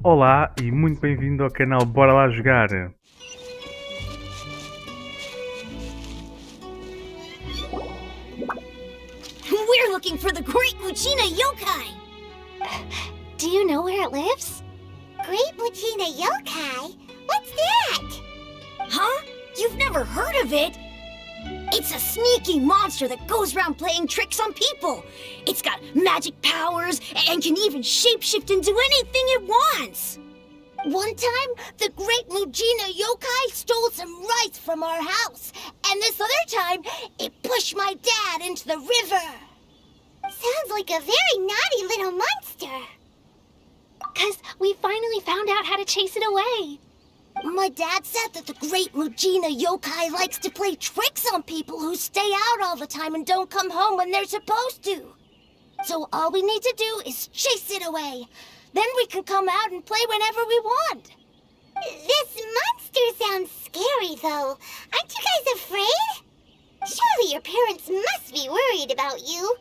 Olá e muito bem-vindo ao canal Bora Lá Jogar. We're looking for the Great Mujina Yokai! Do you know where it lives? Great Mujina Yokai? What's that? Huh? You've never heard of it? It's a sneaky monster that goes around playing tricks on people. It's got magic powers and can even shapeshift into anything it wants. One time, the Great Mujina Yokai stole some rice from our house. And this other time, it pushed my dad into the river. Sounds like a very naughty little monster. 'Cause we finally found out how to chase it away. My dad said that the Great Mujina Yokai likes to play tricks on people who stay out all the time and don't come home when they're supposed to. So all we need to do is chase it away. Then we can come out and play whenever we want. This monster sounds scary, though. Aren't you guys afraid? Surely your parents must be worried about you.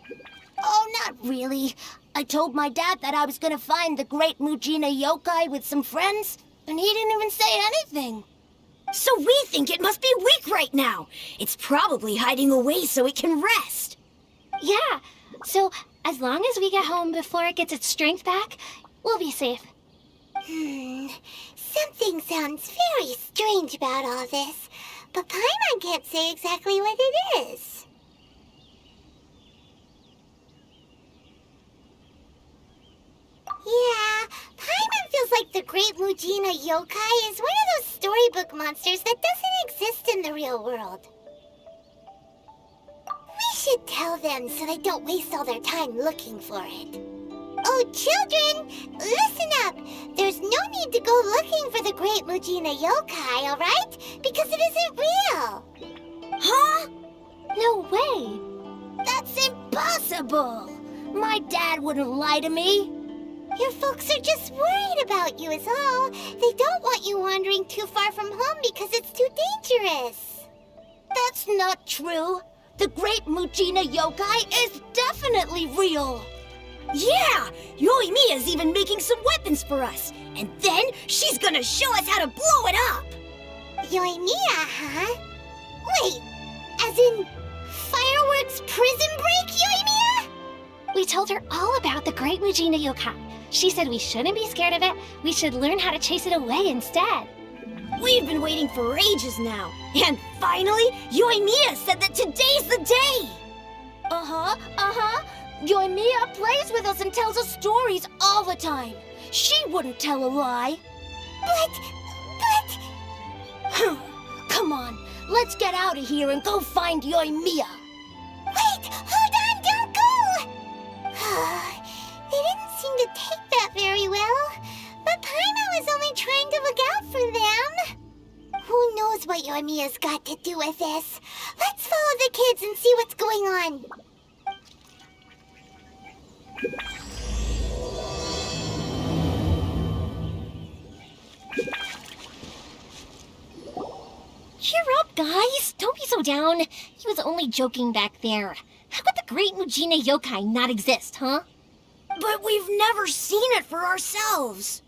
Oh, not really. I told my dad that I was gonna find the Great Mujina Yokai with some friends, and he didn't even say anything. So we think it must be weak right now. It's probably hiding away so it can rest. Yeah, so as long as we get home before it gets its strength back, we'll be safe. Something sounds very strange about all this, but Paimon can't say exactly what it is. Yeah, Paimon feels like the Great Mujina Yokai is one of those storybook monsters that doesn't exist in the real world. We should tell them so they don't waste all their time looking for it. Oh, children, listen up. There's no need to go looking for the Great Mujina Yokai, all right? Because it isn't real. Huh? No way. That's impossible. My dad wouldn't lie to me. Your folks are just worried about you is all. They don't want you wandering too far from home because it's too dangerous. That's not true. The Great Mujina Yokai is definitely real. Yeah! Yoimiya's even making some weapons for us. And then she's gonna show us how to blow it up! Yoimiya, huh? Wait, as in fireworks prison break, Yoimiya? We told her all about the Great Mujina Yokai. She said we shouldn't be scared of it. We should learn how to chase it away instead. We've been waiting for ages now. And finally, Yoimiya said that today's the day! Yoimiya plays with us and tells us stories all the time. She wouldn't tell a lie. But... Come on, let's get out of here and go find Yoimiya. Wait, hold on, don't go! They didn't seem to take that very well. But Paimon was only trying to look out for them. Who knows what Yoimiya's got to do with this? Let's follow the kids and see what's going on. Cheer up, guys. Don't be so down. He was only joking back there. How could the Great Mujina Yokai not exist, huh? But we've never seen it for ourselves.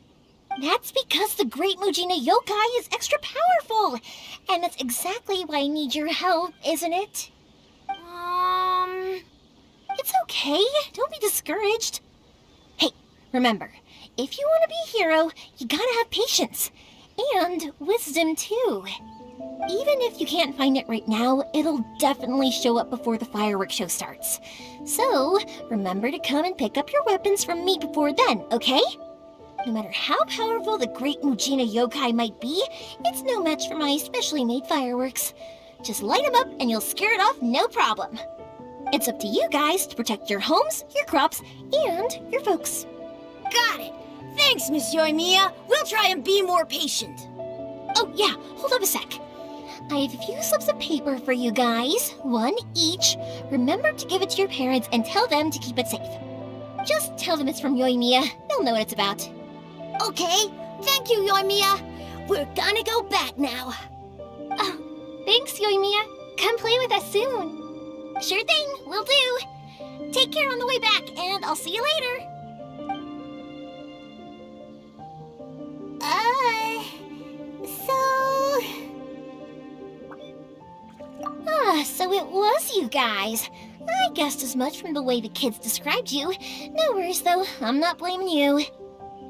That's because the Great Mujina Yokai is extra powerful. And that's exactly why I need your help, isn't it? It's okay. Don't be discouraged. Hey, remember, if you want to be a hero, you gotta have patience. And wisdom, too. Even if you can't find it right now, it'll definitely show up before the fireworks show starts. So, remember to come and pick up your weapons from me before then, okay? No matter how powerful the Great Mujina Yokai might be, it's no match for my specially made fireworks. Just light them up and you'll scare it off no problem. It's up to you guys to protect your homes, your crops, and your folks. Got it. Thanks, Miss Yoimiya. We'll try and be more patient. Oh, yeah, hold up a sec. I have a few slips of paper for you guys, one each. Remember to give it to your parents and tell them to keep it safe. Just tell them it's from Yoimiya. They'll know what it's about. Okay, thank you, Yoimiya. We're gonna go back now. Oh, thanks, Yoimiya. Come play with us soon. Sure thing, will do. Take care on the way back, and I'll see you later. it was you guys. I guessed as much from the way the kids described you. No worries though, I'm not blaming you.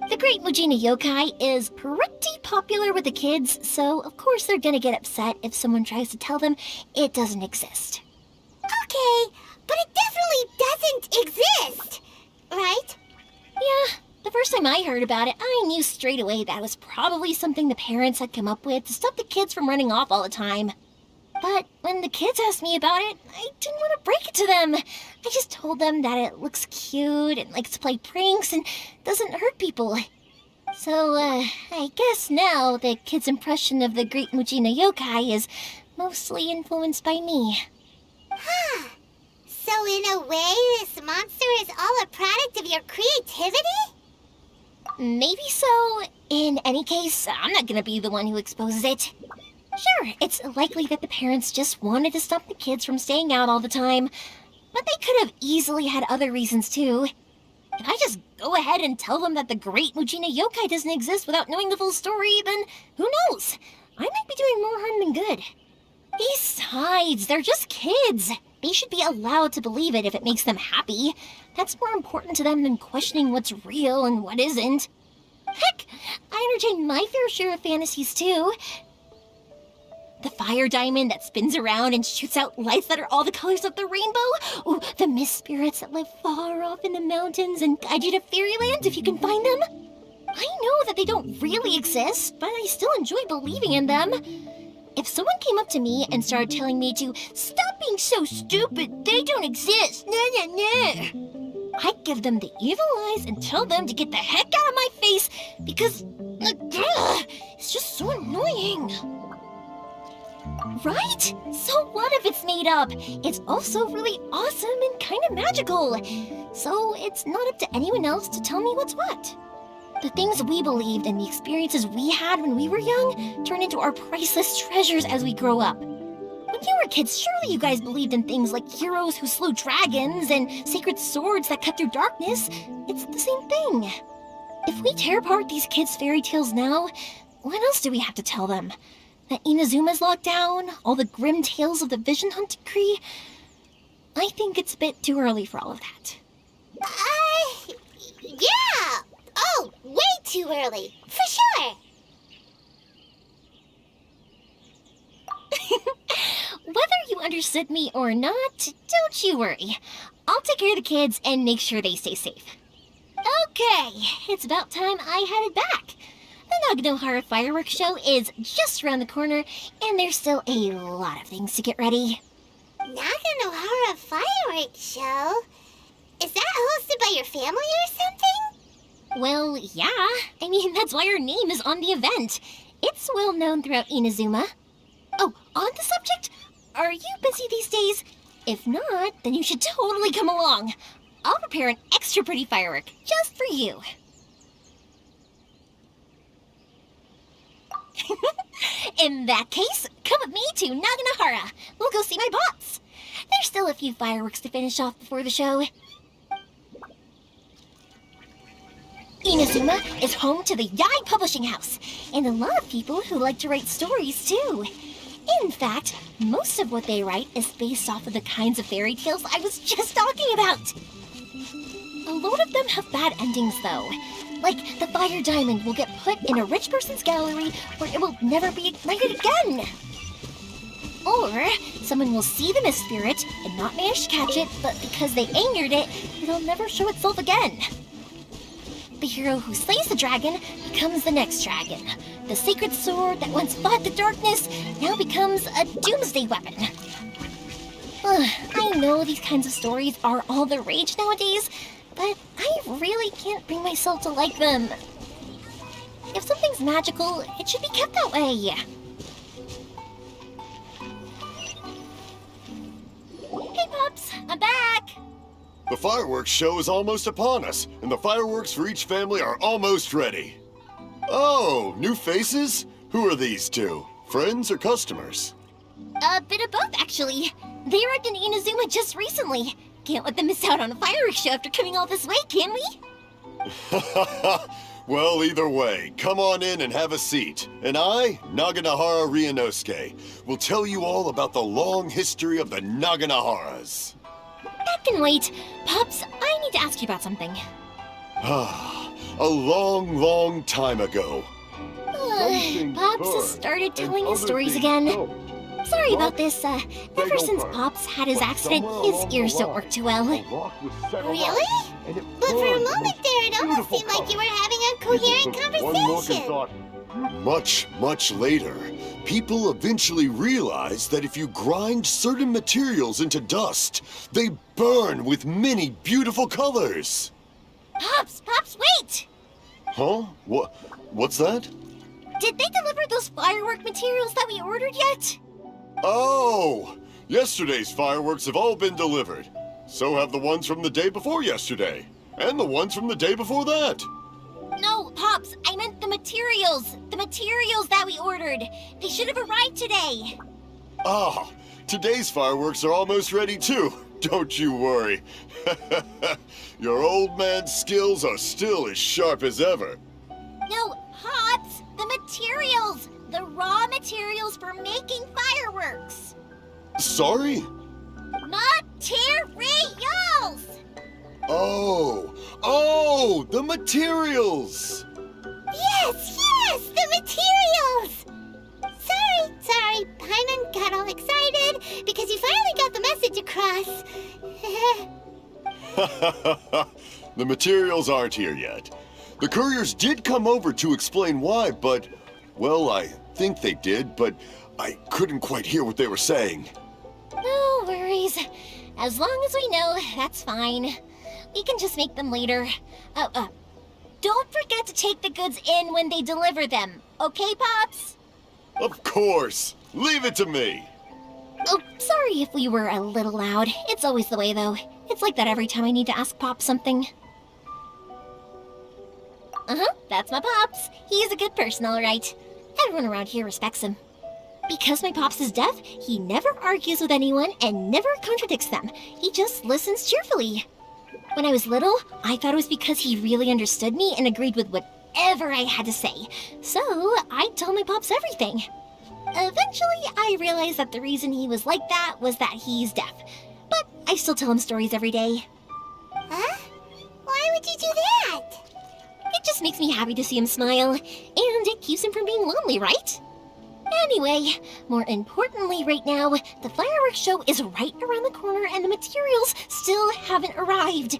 The Great Mujina Yokai is pretty popular with the kids, so of course they're gonna get upset if someone tries to tell them it doesn't exist. Okay, but it definitely doesn't exist, right? Yeah, the first time I heard about it, I knew straight away that was probably something the parents had come up with to stop the kids from running off all the time. But when the kids asked me about it, I didn't want to break it to them. I just told them that it looks cute and likes to play pranks and doesn't hurt people. So, I guess now the kids' impression of the Great Mujina Yokai is mostly influenced by me. Huh. So in a way, this monster is all a product of your creativity? Maybe so. In any case, I'm not gonna be the one who exposes it. Sure, it's likely that the parents just wanted to stop the kids from staying out all the time, but they could have easily had other reasons too. If I just go ahead and tell them that the Great Mujina Yokai doesn't exist without knowing the full story, then who knows? I might be doing more harm than good. Besides, they're just kids. They should be allowed to believe it if it makes them happy. That's more important to them than questioning what's real and what isn't. Heck, I entertain my fair share of fantasies too. The fire diamond that spins around and shoots out lights that are all the colors of the rainbow. Ooh, the mist spirits that live far off in the mountains and guide you to fairyland if you can find them. I know that they don't really exist, but I still enjoy believing in them. If someone came up to me and started telling me to stop being so stupid, they don't exist, I'd give them the evil eyes and tell them to get the heck out of my face because it's just so annoying. Right? So what if it's made up? It's also really awesome and kind of magical. So it's not up to anyone else to tell me what's what. The things we believed and the experiences we had when we were young turn into our priceless treasures as we grow up. When you were kids, surely you guys believed in things like heroes who slew dragons and sacred swords that cut through darkness. It's the same thing. If we tear apart these kids' fairy tales now, what else do we have to tell them? That Inazuma's locked down? All the grim tales of the Vision Hunt decree? I think it's a bit too early for all of that. Yeah! Oh, way too early, for sure! Whether you understood me or not, don't you worry. I'll take care of the kids and make sure they stay safe. Okay, it's about time I headed back. The Naganohara fireworks show is just around the corner, and there's still a lot of things to get ready. Naganohara fireworks show? Is that hosted by your family or something? Well, yeah. I mean, that's why our name is on the event. It's well known throughout Inazuma. Oh, on the subject, are you busy these days? If not, then you should totally come along. I'll prepare an extra pretty firework just for you. In that case, come with me to Naganohara. We'll go see my bots. There's still a few fireworks to finish off before the show. Inazuma is home to the Yai Publishing House, and a lot of people who like to write stories too. In fact, most of what they write is based off of the kinds of fairy tales I was just talking about. A lot of them have bad endings though. Like the fire diamond will get put in a rich person's gallery where it will never be ignited again. Or someone will see the mist spirit and not manage to catch it, but because they angered it, it'll never show itself again. The hero who slays the dragon becomes the next dragon. The sacred sword that once fought the darkness now becomes a doomsday weapon. I know these kinds of stories are all the rage nowadays, but I really can't bring myself to like them. If something's magical, it should be kept that way. Hey Pups, I'm back! The fireworks show is almost upon us, and the fireworks for each family are almost ready. Oh, new faces? Who are these two? Friends or customers? A bit of both, actually. They arrived in Inazuma just recently. Can't let them miss out on a fireworks show after coming all this way, can we? Well, either way, come on in and have a seat. And I, Naganahara Ryunosuke, will tell you all about the long history of the Naganaharas. That can wait. Pops, I need to ask you about something. A long, long time ago. Pops has started telling his stories again. Sorry about this. Ever since Pops had his accident, his ears don't work too well. Really? But for a moment there, it almost seemed like you were having a coherent conversation. Much, much later, people eventually realized that if you grind certain materials into dust, they burn with many beautiful colors. Pops, wait! Huh? What's that? Did they deliver those firework materials that we ordered yet? Oh! Yesterday's fireworks have all been delivered. So have the ones from the day before yesterday. And the ones from the day before that. No, Pops, I meant the materials. The materials that we ordered. They should have arrived today. Ah, today's fireworks are almost ready too. Don't you worry. Your old man's skills are still as sharp as ever. No, Pops, the materials. The raw materials for making fireworks. Sorry? Materials! Oh, the materials! Yes, the materials! Sorry, Paimon got all excited because you finally got the message across. The materials aren't here yet. The couriers did come over to explain why, but, well, I think they did, but I couldn't quite hear what they were saying. No worries. As long as we know, that's fine. We can just make them later. Don't forget to take the goods in when they deliver them. Okay, Pops? Of course. Leave it to me. Oh, sorry if we were a little loud. It's always the way, though. It's like that every time I need to ask Pop something. That's my Pops. He's a good person, all right. Everyone around here respects him. Because my Pops is deaf, he never argues with anyone and never contradicts them. He just listens cheerfully. When I was little, I thought it was because he really understood me and agreed with whatever I had to say. So, I'd tell my Pops everything. Eventually, I realized that the reason he was like that was that he's deaf. But I still tell him stories every day. Huh? Why would you do that? It just makes me happy to see him smile, and it keeps him from being lonely, right? Anyway, more importantly right now, the fireworks show is right around the corner and the materials still haven't arrived.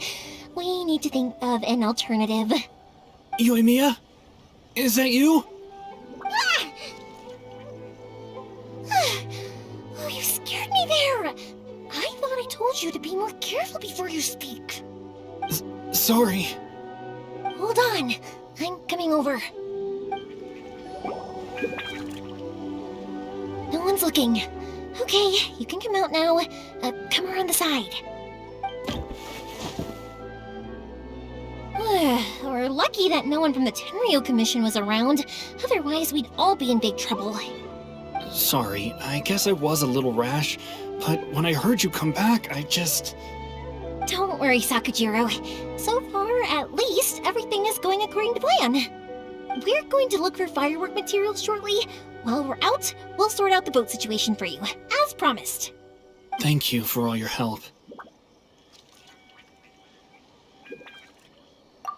We need to think of an alternative. Yoimiya? Is that you? Ah! Oh, you scared me there! I thought I told you to be more careful before you speak. Sorry. Hold on, I'm coming over. No one's looking. Okay, you can come out now. Come around the side. We're lucky that no one from the Tenryo Commission was around. Otherwise, we'd all be in big trouble. Sorry, I guess I was a little rash, but when I heard you come back, I just... Don't worry, Sakujiro. So far, at least, everything is going according to plan. We're going to look for firework materials shortly. While we're out, we'll sort out the boat situation for you, as promised. Thank you for all your help.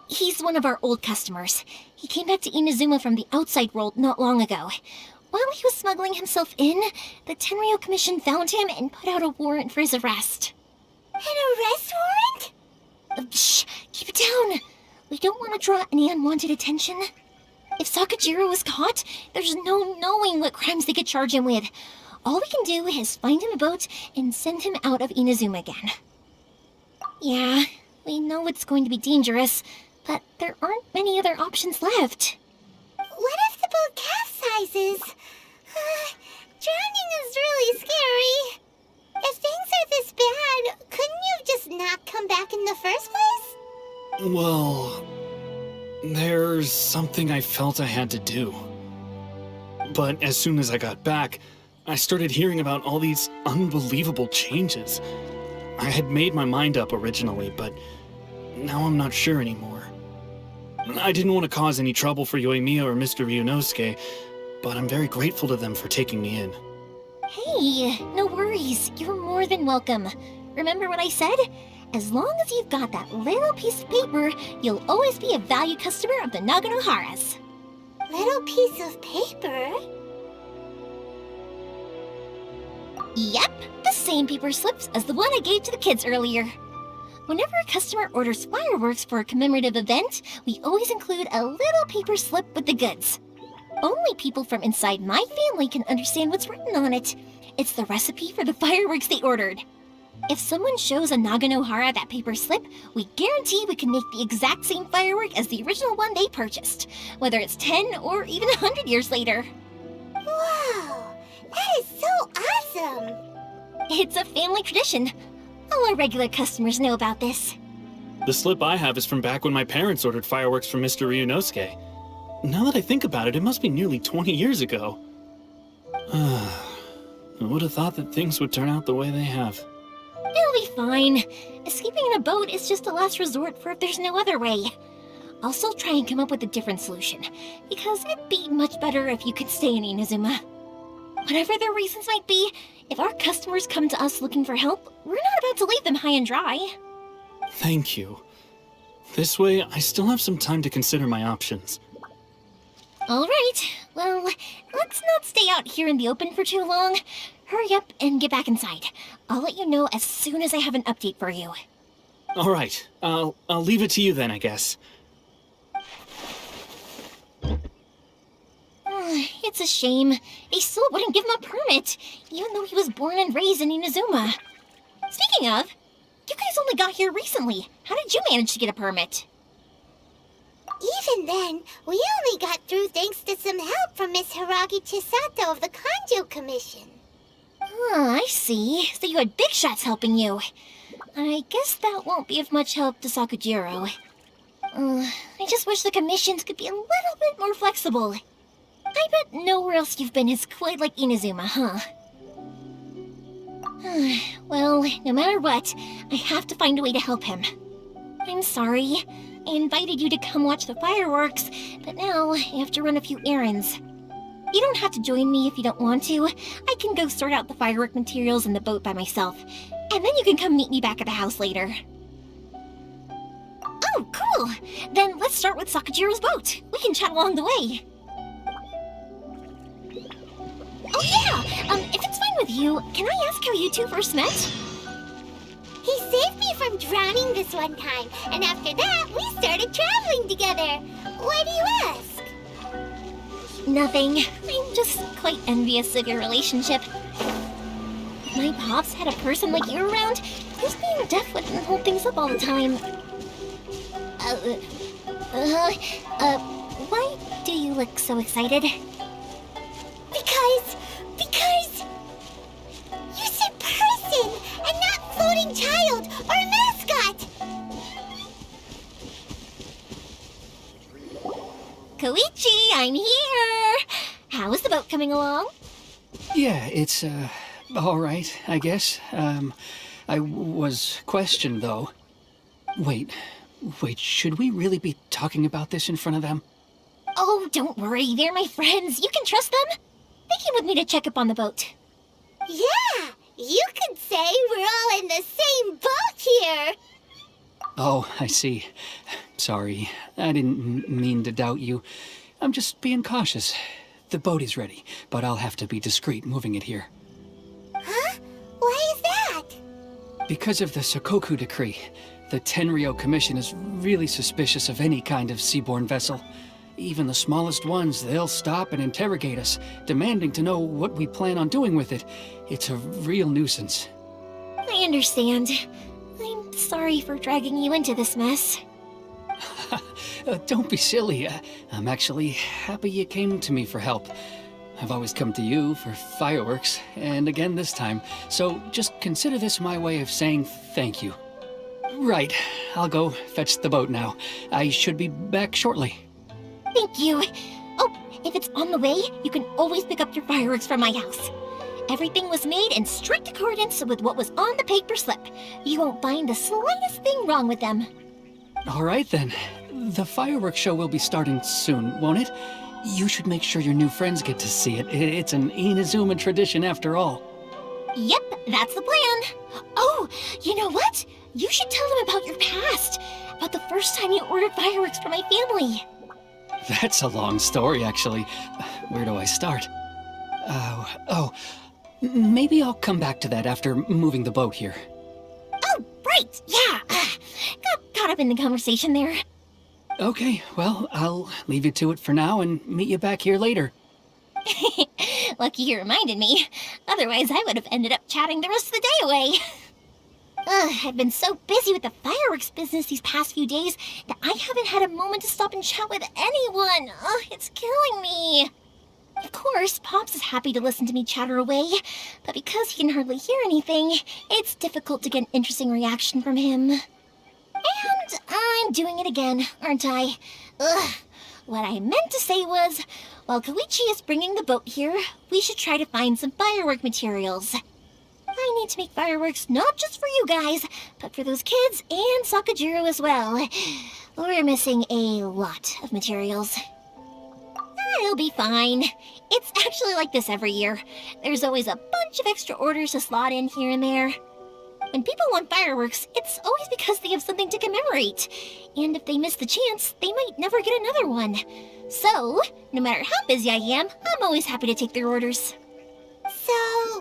He's one of our old customers. He came back to Inazuma from the outside world not long ago. While he was smuggling himself in, the Tenryo Commission found him and put out a warrant for his arrest. An arrest warrant? Shh! Keep it down! We don't want to draw any unwanted attention. If Sakujiro was caught, there's no knowing what crimes they could charge him with. All we can do is find him a boat and send him out of Inazuma again. Yeah, we know it's going to be dangerous, but there aren't many other options left. What if the boat capsizes? Drowning is really scary. If things are this bad, couldn't you just not come back in the first place? Well... there's something I felt I had to do. But as soon as I got back, I started hearing about all these unbelievable changes. I had made my mind up originally, but now I'm not sure anymore. I didn't want to cause any trouble for Yoimiya or Mr. Ryunosuke, but I'm very grateful to them for taking me in. Hey, no worries. You're more than welcome. Remember what I said? As long as you've got that little piece of paper, you'll always be a valued customer of the Naganoharas. Little piece of paper? Yep, the same paper slips as the one I gave to the kids earlier. Whenever a customer orders fireworks for a commemorative event, we always include a little paper slip with the goods. Only people from inside my family can understand what's written on it. It's the recipe for the fireworks they ordered. If someone shows a Naganohara that paper slip, we guarantee we can make the exact same firework as the original one they purchased, whether it's 10 or even 100 years later. Wow, that is so awesome! It's a family tradition. All our regular customers know about this. The slip I have is from back when my parents ordered fireworks from Mr. Ryunosuke. Now that I think about it, it must be nearly 20 years ago. I would have thought that things would turn out the way they have. It'll be fine. Escaping in a boat is just a last resort for if there's no other way. I'll still try and come up with a different solution, because it'd be much better if you could stay in Inazuma. Whatever their reasons might be, if our customers come to us looking for help, we're not about to leave them high and dry. Thank you. This way, I still have some time to consider my options. All right, well, let's not stay out here in the open for too long. Hurry up and get back inside. I'll let you know as soon as I have an update for you. All right, I'll leave it to you then, I guess. It's a shame. They still wouldn't give him a permit, even though he was born and raised in Inazuma. Speaking of, you guys only got here recently. How did you manage to get a permit? Even then, we only got through thanks to some help from Miss Hiragi Chisato of the Kanjo Commission. I see. So you had big shots helping you. I guess that won't be of much help to Sakujiro. I just wish the commissions could be a little bit more flexible. I bet nowhere else you've been is quite like Inazuma, huh? Well, no matter what, I have to find a way to help him. I'm sorry. I invited you to come watch the fireworks, but now I have to run a few errands. You don't have to join me if you don't want to. I can go sort out the firework materials in the boat by myself, and then you can come meet me back at the house later. Oh, cool! Then let's start with Sakujiro's boat. We can chat along the way. Oh yeah! If it's fine with you, can I ask how you two first met? He saved me from drowning this one time, and after that, we started traveling together. Why do you ask? Nothing. I'm just quite envious of your relationship. If my pops had a person like you around, his being deaf wouldn't hold things up all the time. Why do you look so excited? Because... You said person, and not floating child or mascot! Koichi, I'm here! How is the boat coming along? Yeah, it's, all right, I guess. I was questioned, though. Wait, should we really be talking about this in front of them? Oh, don't worry, they're my friends. You can trust them. They came with me to check up on the boat. Yeah, you could say we're all in the same boat here. Oh, I see. Sorry, I didn't mean to doubt you. I'm just being cautious. The boat is ready, but I'll have to be discreet moving it here. Huh? Why is that? Because of the Sokoku decree, the Tenryo Commission is really suspicious of any kind of seaborne vessel. Even the smallest ones, they'll stop and interrogate us, demanding to know what we plan on doing with it. It's a real nuisance. I understand. I'm sorry for dragging you into this mess. Don't be silly. I'm actually happy you came to me for help. I've always come to you for fireworks, and again this time, so just consider this my way of saying thank you. Right, I'll go fetch the boat now. I should be back shortly. Thank you. Oh, if it's on the way, you can always pick up your fireworks from my house. Everything was made in strict accordance with what was on the paper slip. You won't find the slightest thing wrong with them. All right then. The fireworks show will be starting soon, won't it? You should make sure your new friends get to see it. It's an Inazuma tradition after all. Yep, that's the plan. Oh, you know what? You should tell them about your past. About the first time you ordered fireworks for my family. That's a long story, actually. Where do I start? Maybe I'll come back to that after moving the boat here. Oh, right, yeah. Got caught up in the conversation there. Okay, well, I'll leave you to it for now and meet you back here later. Lucky you reminded me. Otherwise, I would have ended up chatting the rest of the day away. I've been so busy with the fireworks business these past few days that I haven't had a moment to stop and chat with anyone. It's killing me. Of course, Pops is happy to listen to me chatter away, but because he can hardly hear anything, it's difficult to get an interesting reaction from him. And I'm doing it again, aren't I? What I meant to say was, while Koichi is bringing the boat here, we should try to find some firework materials. I need to make fireworks not just for you guys, but for those kids and Sakajiro as well. We're missing a lot of materials. It'll be fine. It's actually like this every year. There's always a bunch of extra orders to slot in here and there. When people want fireworks, it's always because they have something to commemorate. And if they miss the chance, they might never get another one. So, no matter how busy I am, I'm always happy to take their orders. So,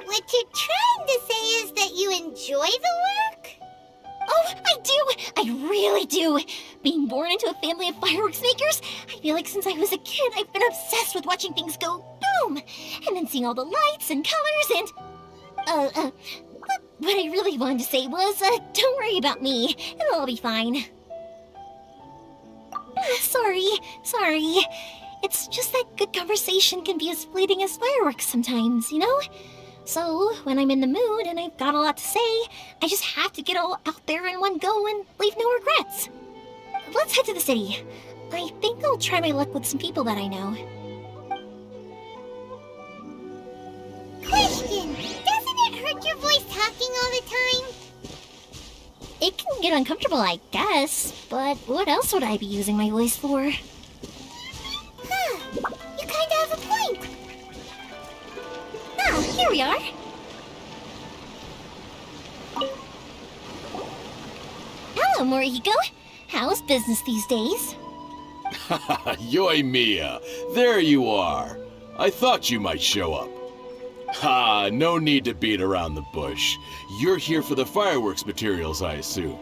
what you're trying to say is that you enjoy the work? Oh, I do! I really do! Being born into a family of fireworks makers, I feel like since I was a kid, I've been obsessed with watching things go boom! And then seeing all the lights and colors and... What I really wanted to say was, don't worry about me. It'll all be fine. Sorry. It's just that good conversation can be as fleeting as fireworks sometimes, you know? So, when I'm in the mood and I've got a lot to say, I just have to get all out there in one go and leave no regrets. Let's head to the city. I think I'll try my luck with some people that I know. Question! Doesn't it hurt your voice talking all the time? It can get uncomfortable, I guess, but what else would I be using my voice for? You kinda have a point. Ah, here we are. Hello, Morihiko. How's business these days? Yoimiya, there you are. I thought you might show up. Ha, no need to beat around the bush. You're here for the fireworks materials, I assume.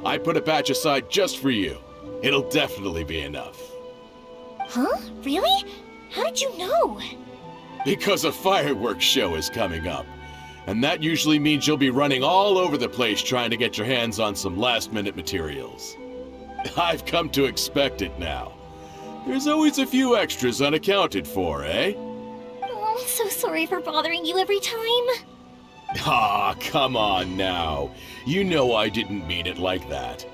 I put a batch aside just for you. It'll definitely be enough. Huh? Really? How did you know? Because a fireworks show is coming up. And that usually means you'll be running all over the place trying to get your hands on some last-minute materials. I've come to expect it now. There's always a few extras unaccounted for, eh? Oh, I'm so sorry for bothering you every time. Ah, come on now. You know I didn't mean it like that.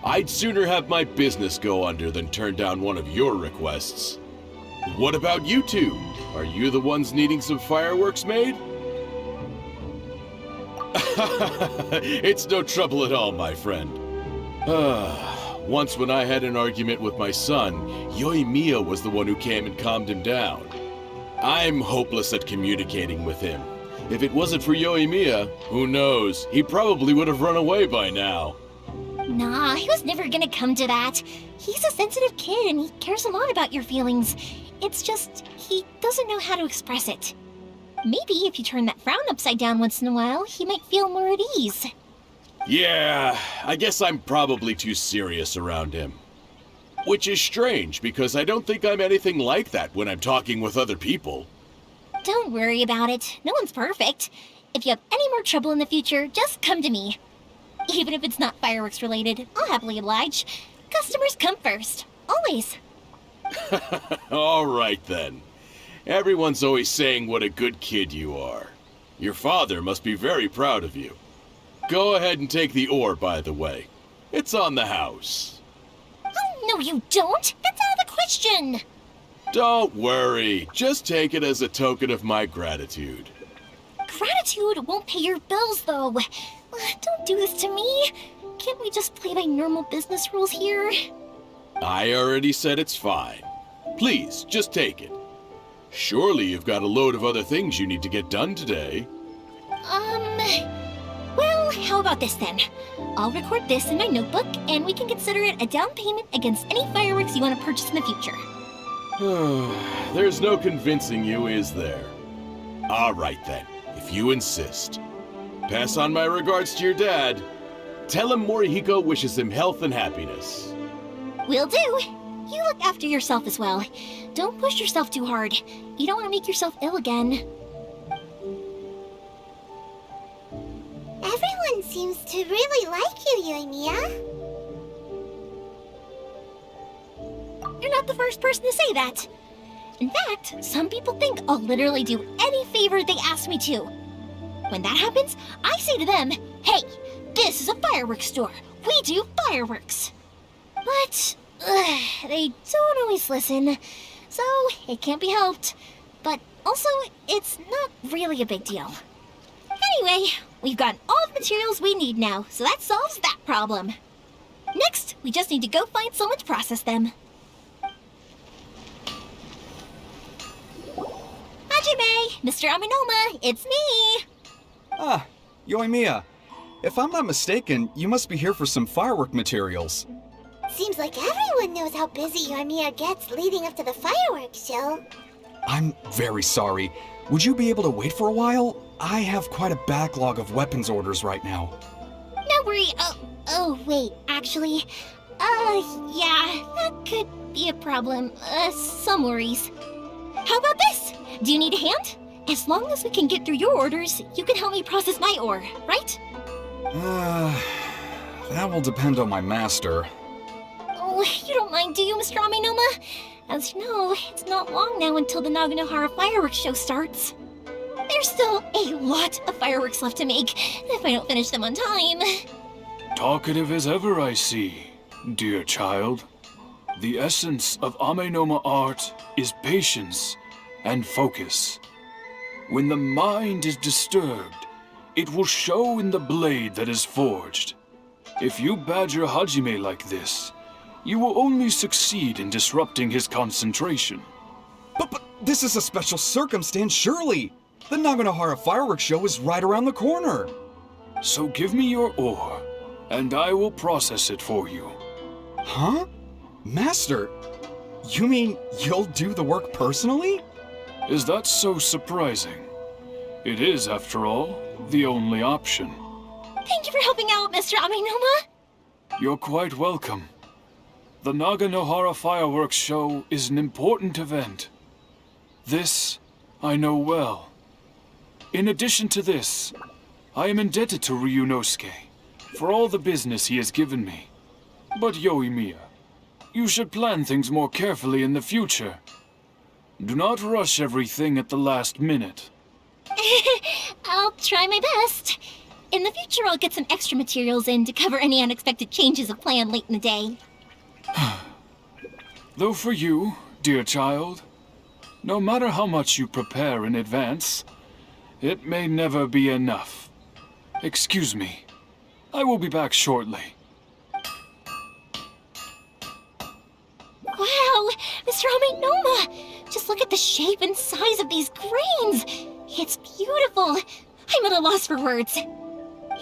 I'd sooner have my business go under than turn down one of your requests. What about you two? Are you the ones needing some fireworks made? It's no trouble at all, my friend. Once when I had an argument with my son, Yoimiya was the one who came and calmed him down. I'm hopeless at communicating with him. If it wasn't for Yoimiya, who knows, he probably would have run away by now. Nah, he was never gonna come to that. He's a sensitive kid and he cares a lot about your feelings. It's just, he doesn't know how to express it. Maybe if you turn that frown upside down once in a while, he might feel more at ease. Yeah, I guess I'm probably too serious around him. Which is strange, because I don't think I'm anything like that when I'm talking with other people. Don't worry about it. No one's perfect. If you have any more trouble in the future, just come to me. Even if it's not fireworks related, I'll happily oblige. Customers come first. Always. All right then. Everyone's always saying what a good kid you are. Your father must be very proud of you. Go ahead and take the ore, by the way. It's on the house. Oh, no you don't! That's out of the question! Don't worry. Just take it as a token of my gratitude. Gratitude won't pay your bills, though. Don't do this to me. Can't we just play by normal business rules here? I already said it's fine. Please, just take it. Surely you've got a load of other things you need to get done today. Well, how about this then? I'll record this in my notebook, and we can consider it a down payment against any fireworks you want to purchase in the future. There's no convincing you, is there? All right then, if you insist. Pass on my regards to your dad. Tell him Morihiko wishes him health and happiness. Will do. You look after yourself as well. Don't push yourself too hard. You don't want to make yourself ill again. Everyone seems to really like you, Yoimiya. You're not the first person to say that. In fact, some people think I'll literally do any favor they ask me to. When that happens, I say to them, hey, this is a fireworks store. We do fireworks. But they don't always listen, so it can't be helped. But also, it's not really a big deal. Anyway, we've got all the materials we need now, so that solves that problem. Next, we just need to go find someone to process them. Hajime, Mr. Aminoma, it's me! Ah, Yoimiya. If I'm not mistaken, you must be here for some firework materials. Seems like everyone knows how busy Yoimiya gets leading up to the fireworks show. I'm very sorry. Would you be able to wait for a while? I have quite a backlog of weapons orders right now. No worry. Oh, wait, actually, yeah, that could be a problem. Some worries. How about this? Do you need a hand? As long as we can get through your orders, you can help me process my ore, right? That will depend on my master. Oh, you don't mind, do you, Mr. Aminoma? As you know, it's not long now until the Naganohara fireworks show starts. There's still a lot of fireworks left to make, if I don't finish them on time. Talkative as ever, I see, dear child. The essence of Amenoma art is patience and focus. When the mind is disturbed, it will show in the blade that is forged. If you badger Hajime like this, you will only succeed in disrupting his concentration. But this is a special circumstance, surely! The Naganohara fireworks show is right around the corner! So give me your ore, and I will process it for you. Huh? Master, you mean you'll do the work personally? Is that so surprising? It is, after all, the only option. Thank you for helping out, Mr. Aminoma. You're quite welcome. The Naganohara fireworks show is an important event. This I know well. In addition to this, I am indebted to Ryunosuke for all the business he has given me. But Yoimiya, you should plan things more carefully in the future. Do not rush everything at the last minute. I'll try my best. In the future, I'll get some extra materials in to cover any unexpected changes of plan late in the day. Though for you, dear child, no matter how much you prepare in advance, it may never be enough. Excuse me. I will be back shortly. Wow, Mr. Aminoma! Just look at the shape and size of these grains! It's beautiful! I'm at a loss for words.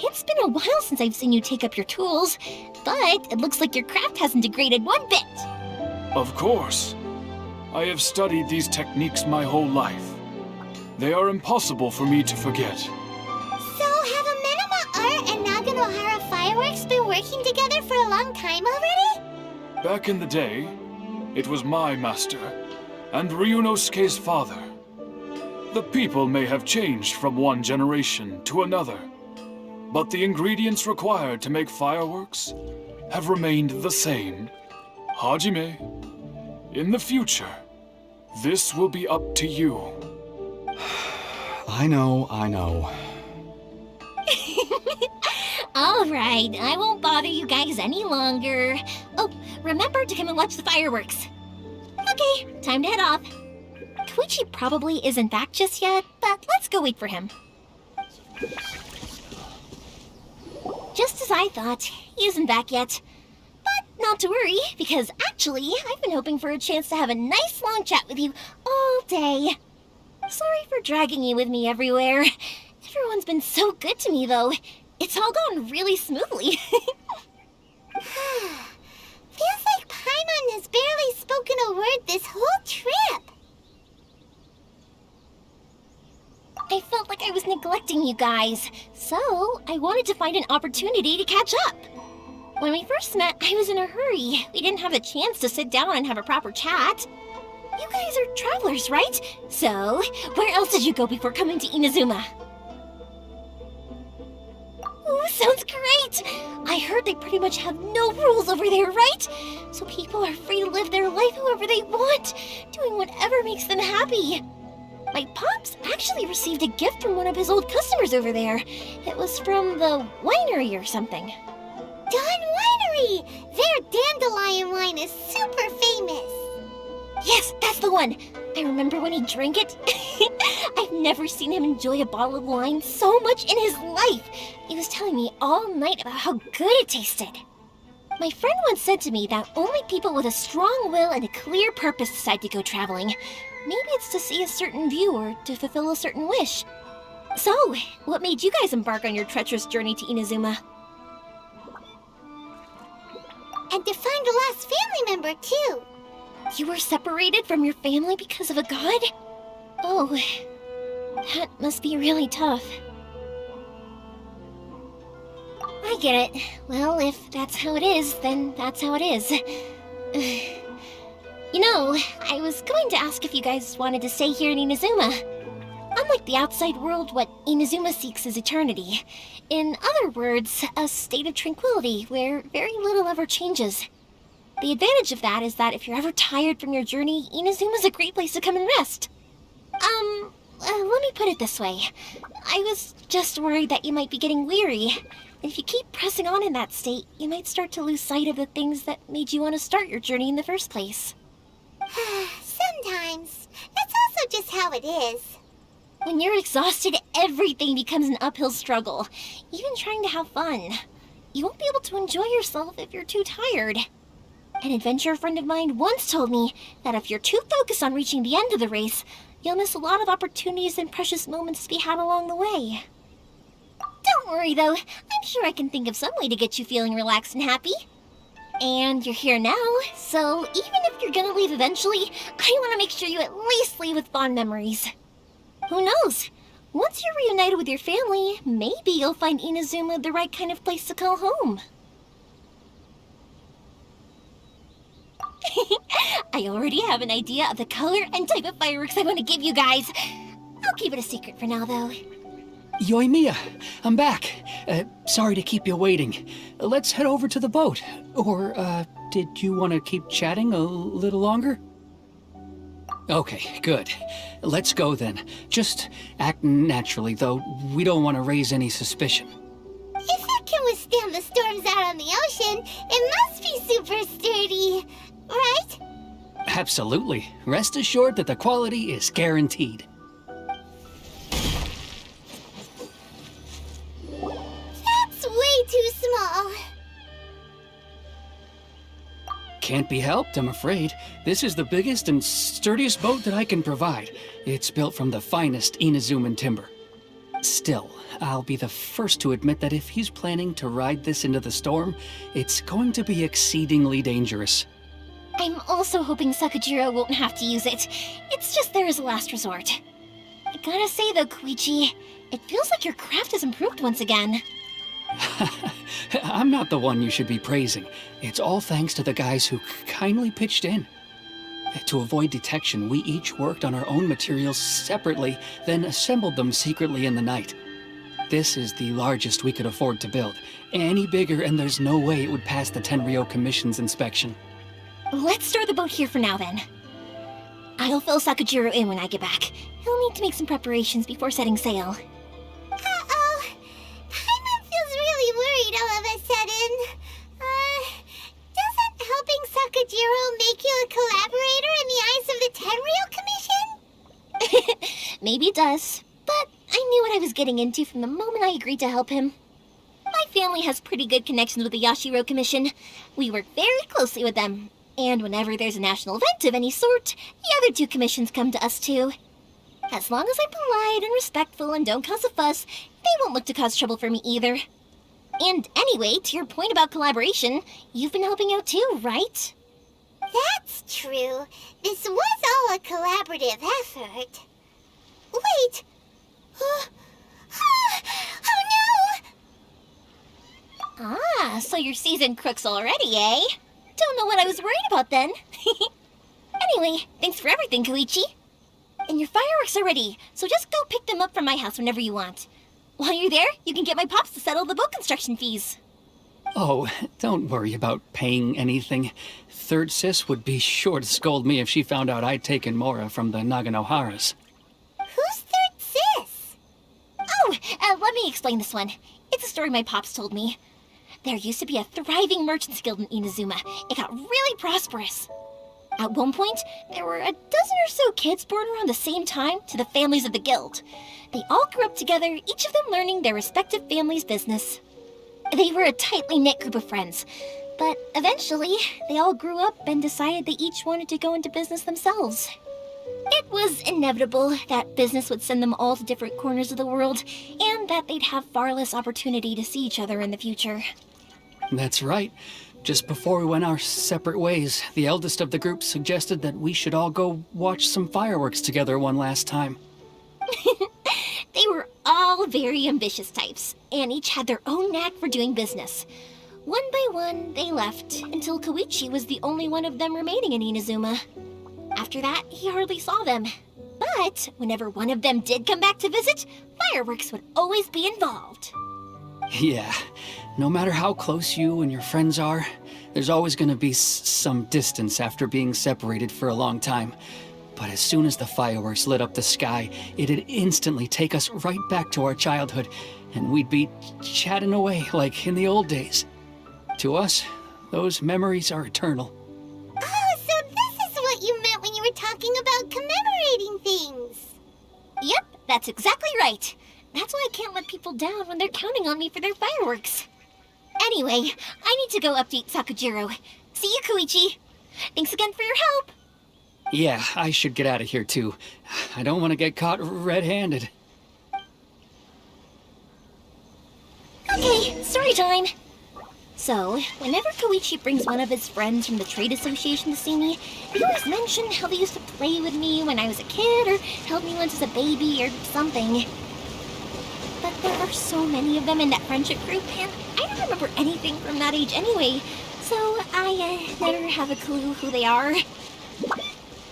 It's been a while since I've seen you take up your tools, but it looks like your craft hasn't degraded one bit. Of course. I have studied these techniques my whole life. They are impossible for me to forget. So have Amenoma Art and Naganohara Fireworks been working together for a long time already? Back in the day, it was my master, and Ryunosuke's father. The people may have changed from one generation to another, but the ingredients required to make fireworks have remained the same. Hajime, in the future, this will be up to you. I know. All right, I won't bother you guys any longer. Oh, remember to come and watch the fireworks. Okay, time to head off. Koichi probably isn't back just yet, but let's go wait for him. Just as I thought, he isn't back yet. But not to worry, because actually, I've been hoping for a chance to have a nice long chat with you all day. Sorry for dragging you with me everywhere. Everyone's been so good to me, though. It's all gone really smoothly. Feels like Paimon has barely spoken a word this whole trip. I felt like I was neglecting you guys, so I wanted to find an opportunity to catch up. When we first met, I was in a hurry. We didn't have the chance to sit down and have a proper chat. You guys are travelers, right? So, where else did you go before coming to Inazuma? Ooh, sounds great! I heard they pretty much have no rules over there, right? So people are free to live their life however they want, doing whatever makes them happy. My pops actually received a gift from one of his old customers over there. It was from the winery or something. Dawn Winery! Their dandelion wine is super famous. Yes, that's the one! I remember when he drank it. I've never seen him enjoy a bottle of wine so much in his life. He was telling me all night about how good it tasted. My friend once said to me that only people with a strong will and a clear purpose decide to go traveling. Maybe it's to see a certain view or to fulfill a certain wish. So, what made you guys embark on your treacherous journey to Inazuma? And to find a lost family member, too. You were separated from your family because of a god? Oh, that must be really tough. I get it. Well, if that's how it is, then that's how it is. You know, I was going to ask if you guys wanted to stay here in Inazuma. Unlike the outside world, what Inazuma seeks is eternity. In other words, a state of tranquility where very little ever changes. The advantage of that is that if you're ever tired from your journey, Inazuma's a great place to come and rest. Let me put it this way. I was just worried that you might be getting weary. If you keep pressing on in that state, you might start to lose sight of the things that made you want to start your journey in the first place. Sometimes. That's also just how it is. When you're exhausted, everything becomes an uphill struggle. Even trying to have fun. You won't be able to enjoy yourself if you're too tired. An adventurer friend of mine once told me that if you're too focused on reaching the end of the race, you'll miss a lot of opportunities and precious moments to be had along the way. Don't worry though, I'm sure I can think of some way to get you feeling relaxed and happy. And you're here now, so even if you're gonna leave eventually, I want to make sure you at least leave with fond memories. Who knows? Once you're reunited with your family, maybe you'll find Inazuma the right kind of place to call home. I already have an idea of the color and type of fireworks I want to give you guys. I'll keep it a secret for now, though. Yoimiya, I'm back. Sorry to keep you waiting. Let's head over to the boat. Or, did you want to keep chatting a little longer? Okay, good. Let's go then. Just act naturally, though we don't want to raise any suspicion. If it can withstand the storms out on the ocean, it must be super sturdy, right? Absolutely. Rest assured that the quality is guaranteed. That's way too small. Can't be helped, I'm afraid. This is the biggest and sturdiest boat that I can provide. It's built from the finest Inazuman timber. Still, I'll be the first to admit that if he's planning to ride this into the storm, it's going to be exceedingly dangerous. I'm also hoping Sakajiro won't have to use it. It's just there as a last resort. I gotta say though, Koichi, it feels like your craft has improved once again. I'm not the one you should be praising. It's all thanks to the guys who kindly pitched in. To avoid detection, we each worked on our own materials separately, then assembled them secretly in the night. This is the largest we could afford to build. Any bigger and there's no way it would pass the Tenryou Commission's inspection. Let's store the boat here for now then. I'll fill Sakajiro in when I get back. He'll need to make some preparations before setting sail. Uh-oh. Paimon feels really worried all of a sudden. Doesn't helping Sakajiro make you a collaborator in the eyes of the Tenryou Commission? Maybe it does, but I knew what I was getting into from the moment I agreed to help him. My family has pretty good connections with the Yashiro Commission. We work very closely with them. And whenever there's a national event of any sort, the other two commissions come to us too. As long as I'm polite and respectful and don't cause a fuss, they won't look to cause trouble for me either. And anyway, to your point about collaboration, you've been helping out too, right? That's true. This was all a collaborative effort. Wait! Oh no! Ah, so you're seasoned crooks already, eh? Don't know what I was worried about then. Anyway, thanks for everything, Koichi. And your fireworks are ready, so just go pick them up from my house whenever you want. While you're there, you can get my pops to settle the boat construction fees. Oh, don't worry about paying anything. Third Sis would be sure to scold me if she found out I'd taken Mora from the Naganoharas. Who's Third Sis? Oh, let me explain this one. It's a story my pops told me. There used to be a thriving merchants guild in Inazuma. It got really prosperous. At one point, there were a dozen or so kids born around the same time to the families of the guild. They all grew up together, each of them learning their respective family's business. They were a tightly knit group of friends, but eventually, they all grew up and decided they each wanted to go into business themselves. It was inevitable that business would send them all to different corners of the world, and that they'd have far less opportunity to see each other in the future. That's right. Just before we went our separate ways, the eldest of the group suggested that we should all go watch some fireworks together one last time. They were all very ambitious types, and each had their own knack for doing business. One by one, they left, until Koichi was the only one of them remaining in Inazuma. After that, he hardly saw them. But whenever one of them did come back to visit, fireworks would always be involved. Yeah, no matter how close you and your friends are, there's always going to be some distance after being separated for a long time. But as soon as the fireworks lit up the sky, it'd instantly take us right back to our childhood, and we'd be chatting away like in the old days. To us, those memories are eternal. Oh, so this is what you meant when you were talking about commemorating things. Yep, that's exactly right. That's why I can't let people down when they're counting on me for their fireworks. Anyway, I need to go update Sakujiro. See you, Koichi. Thanks again for your help. Yeah, I should get out of here too. I don't want to get caught red-handed. Okay, story time. So, whenever Koichi brings one of his friends from the trade association to see me, they always mention how they used to play with me when I was a kid or held me once as a baby or something. But there are so many of them in that friendship group, and I don't remember anything from that age anyway, so I never have a clue who they are.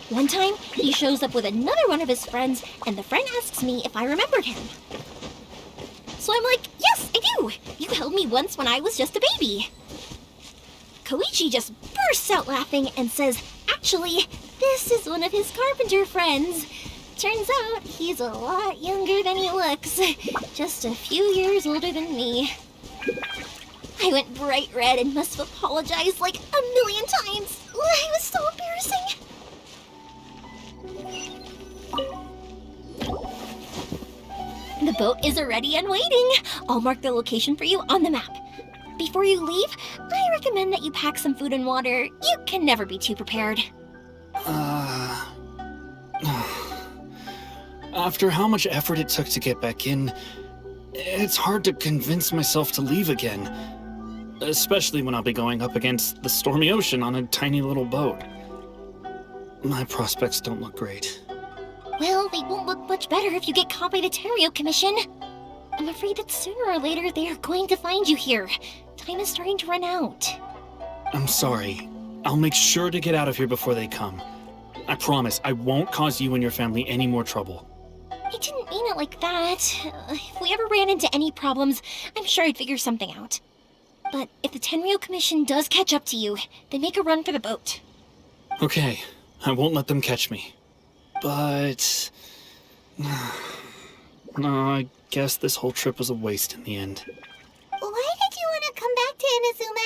One time, he shows up with another one of his friends, and the friend asks me if I remembered him. So I'm like, yes, I do! You held me once when I was just a baby. Koichi just bursts out laughing and says, actually, this is one of his carpenter friends. Turns out he's a lot younger than he looks, just a few years older than me. I went bright red and must have apologized like a million times. It was so embarrassing. The boat is ready and waiting. I'll mark the location for you on the map. Before you leave, I recommend that you pack some food and water. You can never be too prepared. After how much effort it took to get back in, it's hard to convince myself to leave again. Especially when I'll be going up against the stormy ocean on a tiny little boat. My prospects don't look great. Well, they won't look much better if you get caught by the Terrio Commission. I'm afraid that sooner or later they are going to find you here. Time is starting to run out. I'm sorry. I'll make sure to get out of here before they come. I promise I won't cause you and your family any more trouble. I didn't mean it like that. If we ever ran into any problems, I'm sure I'd figure something out. But if the Tenryo Commission does catch up to you, then make a run for the boat. Okay, I won't let them catch me. But... no, I guess this whole trip was a waste in the end. Why did you want to come back to Inazuma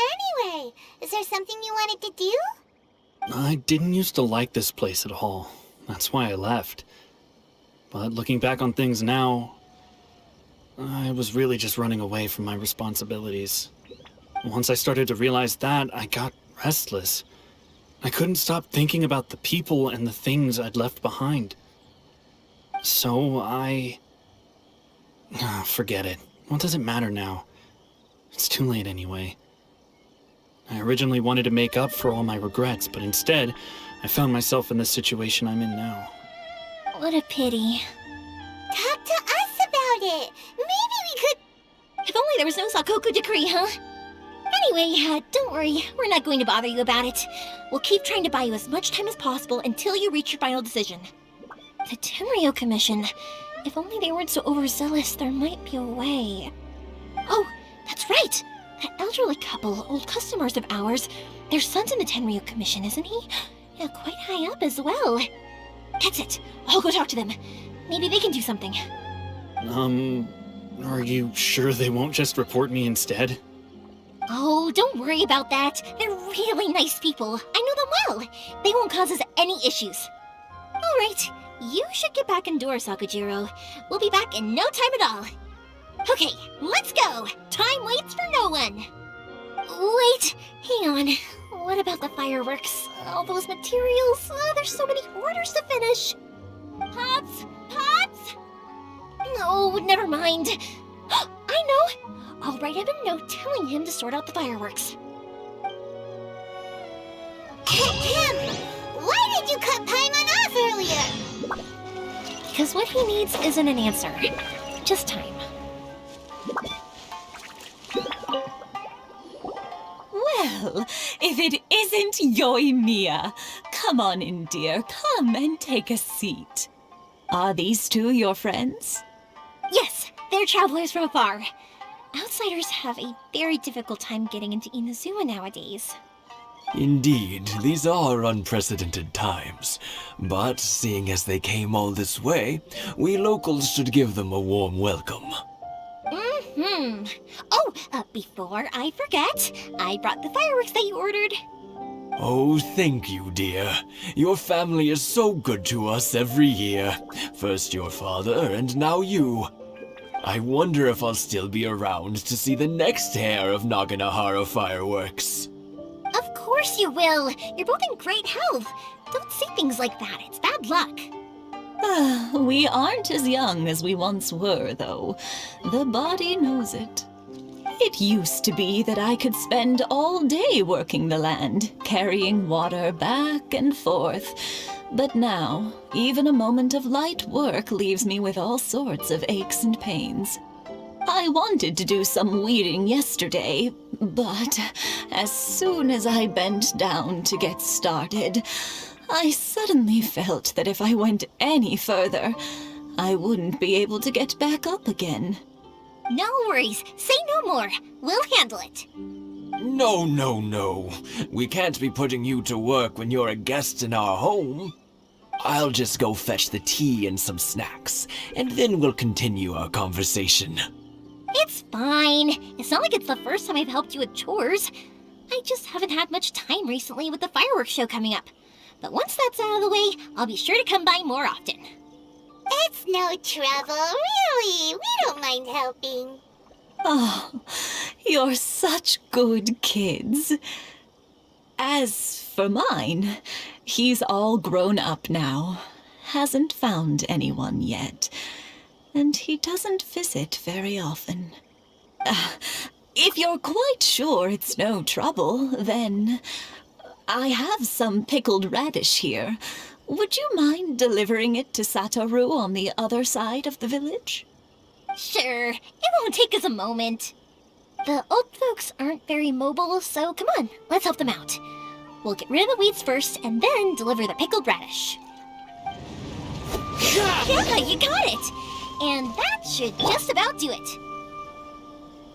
anyway? Is there something you wanted to do? I didn't used to like this place at all. That's why I left. But looking back on things now, I was really just running away from my responsibilities. Once I started to realize that, I got restless. I couldn't stop thinking about the people and the things I'd left behind. So forget it. What does it matter now? It's too late anyway. I originally wanted to make up for all my regrets, but instead, I found myself in the situation I'm in now. What a pity. Talk to us about it. Maybe we could... If only there was no Sakoku decree, huh? Anyway, don't worry. We're not going to bother you about it. We'll keep trying to buy you as much time as possible until you reach your final decision. The Tenryo Commission. If only they weren't so overzealous, there might be a way. Oh, that's right! That elderly couple, old customers of ours, their son's in the Tenryo Commission, isn't he? Yeah, quite high up as well. That's it. I'll go talk to them. Maybe they can do something. Are you sure they won't just report me instead? Oh, don't worry about that. They're really nice people. I know them well. They won't cause us any issues. All right, you should get back indoors, Sakujiro. We'll be back in no time at all. Okay, let's go. Time waits for no one. Wait, hang on. What about the fireworks? All those materials? There's so many orders to finish. Pops? Pops? No, never mind. I know. I'll write him a note telling him to sort out the fireworks. Why did you cut Paimon off earlier? Because what he needs isn't an answer. Just time. Well, if it isn't Yoimiya, come on in, dear. Come and take a seat. Are these two your friends? Yes, they're travelers from afar. Outsiders have a very difficult time getting into Inazuma nowadays. Indeed, these are unprecedented times. But seeing as they came all this way, we locals should give them a warm welcome. Oh, before I forget, I brought the fireworks that you ordered. Oh, thank you, dear. Your family is so good to us every year. First your father, and now you. I wonder if I'll still be around to see the next hair of Naganahara fireworks. Of course you will. You're both in great health. Don't say things like that. It's bad luck. We aren't as young as we once were, though. The body knows it. It used to be that I could spend all day working the land, carrying water back and forth. But now, even a moment of light work leaves me with all sorts of aches and pains. I wanted to do some weeding yesterday, but as soon as I bent down to get started, I suddenly felt that if I went any further, I wouldn't be able to get back up again. No worries. Say no more. We'll handle it. No, no, no. We can't be putting you to work when you're a guest in our home. I'll just go fetch the tea and some snacks, and then we'll continue our conversation. It's fine. It's not like it's the first time I've helped you with chores. I just haven't had much time recently with the fireworks show coming up. But once that's out of the way, I'll be sure to come by more often. It's no trouble, really. We don't mind helping. Oh, you're such good kids. As for mine, he's all grown up now. Hasn't found anyone yet. And he doesn't visit very often. If you're quite sure it's no trouble, then I have some pickled radish here. Would you mind delivering it to Satoru on the other side of the village? Sure. It won't take us a moment. The old folks aren't very mobile, so come on, let's help them out. We'll get rid of the weeds first, and then deliver the pickled radish. Yeah, you got it! And that should just about do it.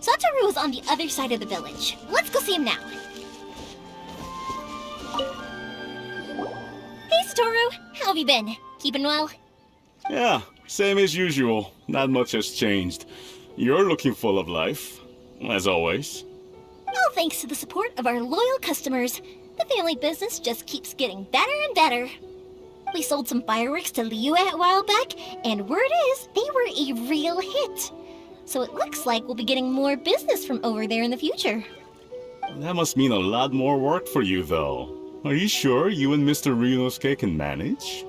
Satoru is on the other side of the village. Let's go see him now. Hey, Satoru. How have you been? Keeping well? Yeah, same as usual. Not much has changed. You're looking full of life, as always. All thanks to the support of our loyal customers, the family business just keeps getting better and better. We sold some fireworks to Liyue a while back, and word is they were a real hit. So it looks like we'll be getting more business from over there in the future. That must mean a lot more work for you, though. Are you sure you and Mr. Ryunosuke can manage?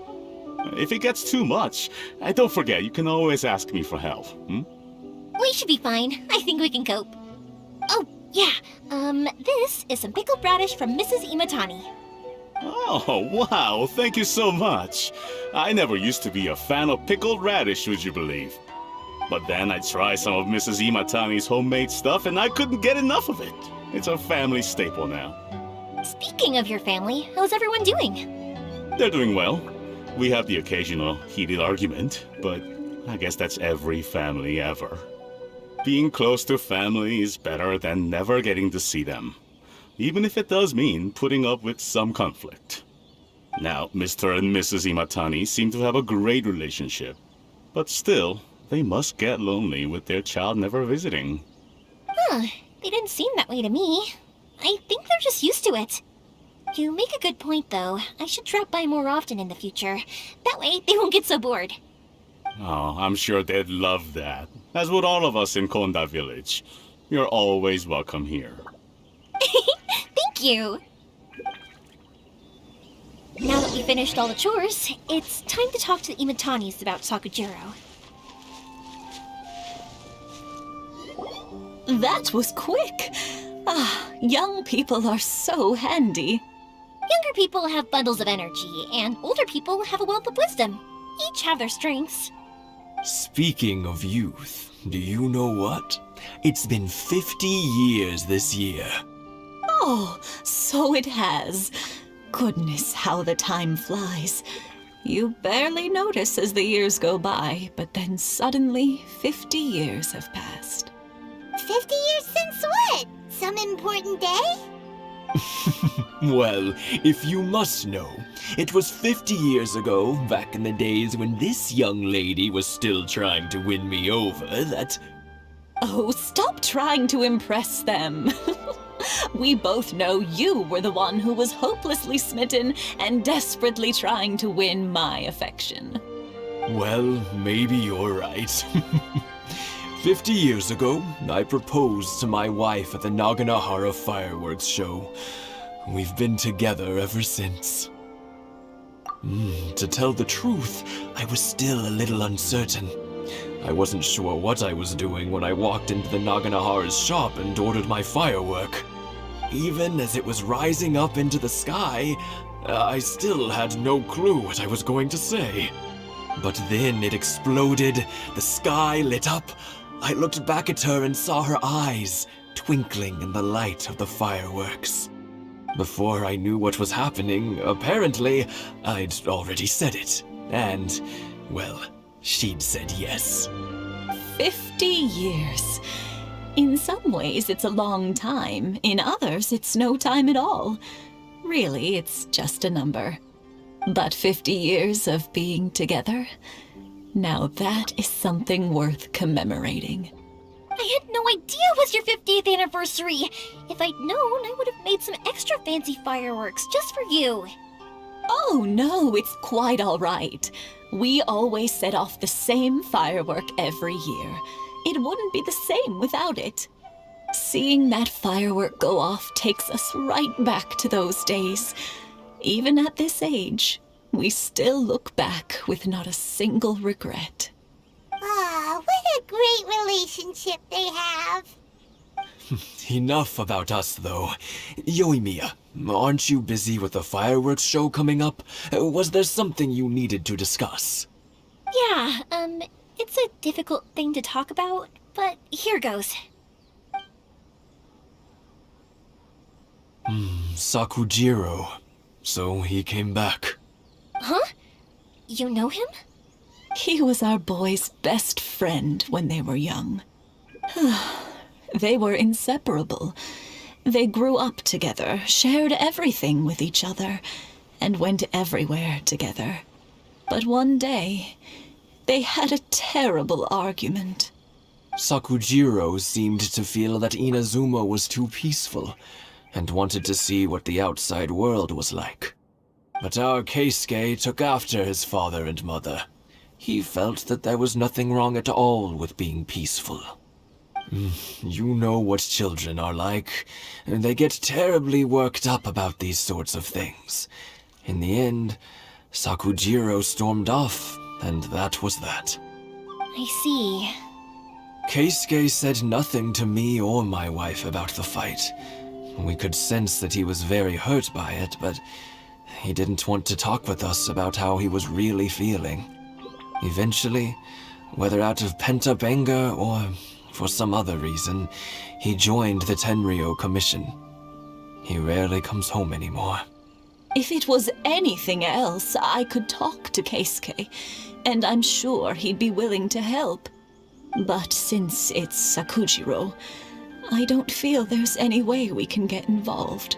If it gets too much, don't forget, you can always ask me for help, We should be fine. I think we can cope. Oh, yeah. This is some pickled radish from Mrs. Imatani. Oh, wow, thank you so much. I never used to be a fan of pickled radish, would you believe? But then I tried some of Mrs. Imatani's homemade stuff and I couldn't get enough of it. It's a family staple now. Speaking of your family, how's everyone doing? They're doing well. We have the occasional heated argument, but I guess that's every family ever. Being close to family is better than never getting to see them, even if it does mean putting up with some conflict. Now, Mr. and Mrs. Imatani seem to have a great relationship, but still, they must get lonely with their child never visiting. Huh, they didn't seem that way to me. I think they're just used to it. You make a good point, though. I should drop by more often in the future. That way, they won't get so bored. Oh, I'm sure they'd love that, as would all of us in Konda Village. You're always welcome here. Thank you! Now that we finished all the chores, it's time to talk to the Imatanis about Sakujiro. That was quick. Ah, young people are so handy. Younger people have bundles of energy, and older people have a wealth of wisdom. Each have their strengths. Speaking of youth, do you know what? It's been 50 years this year. Oh, so it has. Goodness, how the time flies. You barely notice as the years go by, but then suddenly 50 years have passed. 50 years since what? Some important day? Well, if you must know, it was 50 years ago, back in the days when this young lady was still trying to win me over, that... Oh, stop trying to impress them. We both know you were the one who was hopelessly smitten and desperately trying to win my affection. Well, maybe you're right. 50 years ago, I proposed to my wife at the Naganahara fireworks show. We've been together ever since. To tell the truth, I was still a little uncertain. I wasn't sure what I was doing when I walked into the Naganahara's shop and ordered my firework. Even as it was rising up into the sky, I still had no clue what I was going to say. But then it exploded, the sky lit up. I looked back at her and saw her eyes twinkling in the light of the fireworks. Before I knew what was happening, apparently, I'd already said it. And, well, she'd said yes. 50 years. In some ways, it's a long time. In others, it's no time at all. Really, it's just a number. But 50 years of being together? Now that is something worth commemorating. I had no idea it was your 50th anniversary. If I'd known, I would have made some extra fancy fireworks just for you. Oh no, it's quite all right. We always set off the same firework every year. It wouldn't be the same without it. Seeing that firework go off takes us right back to those days. Even at this age, we still look back with not a single regret. Ah, what a great relationship they have. Enough about us, though. Yoimiya, aren't you busy with the fireworks show coming up? Was there something you needed to discuss? Yeah, it's a difficult thing to talk about, but here goes. Sakujiro. So he came back. Huh? You know him? He was our boys' best friend when they were young. They were inseparable. They grew up together, shared everything with each other, and went everywhere together. But one day, they had a terrible argument. Sakujiro seemed to feel that Inazuma was too peaceful, and wanted to see what the outside world was like. But our Keisuke took after his father and mother. He felt that there was nothing wrong at all with being peaceful. You know what children are like. They get terribly worked up about these sorts of things. In the end, Sakujiro stormed off, and that was that. I see. Keisuke said nothing to me or my wife about the fight. We could sense that he was very hurt by it, but he didn't want to talk with us about how he was really feeling. Eventually, whether out of pent-up anger or for some other reason, he joined the Tenryou Commission. He rarely comes home anymore. If it was anything else, I could talk to Keisuke, and I'm sure he'd be willing to help. But since it's Sakujiro, I don't feel there's any way we can get involved.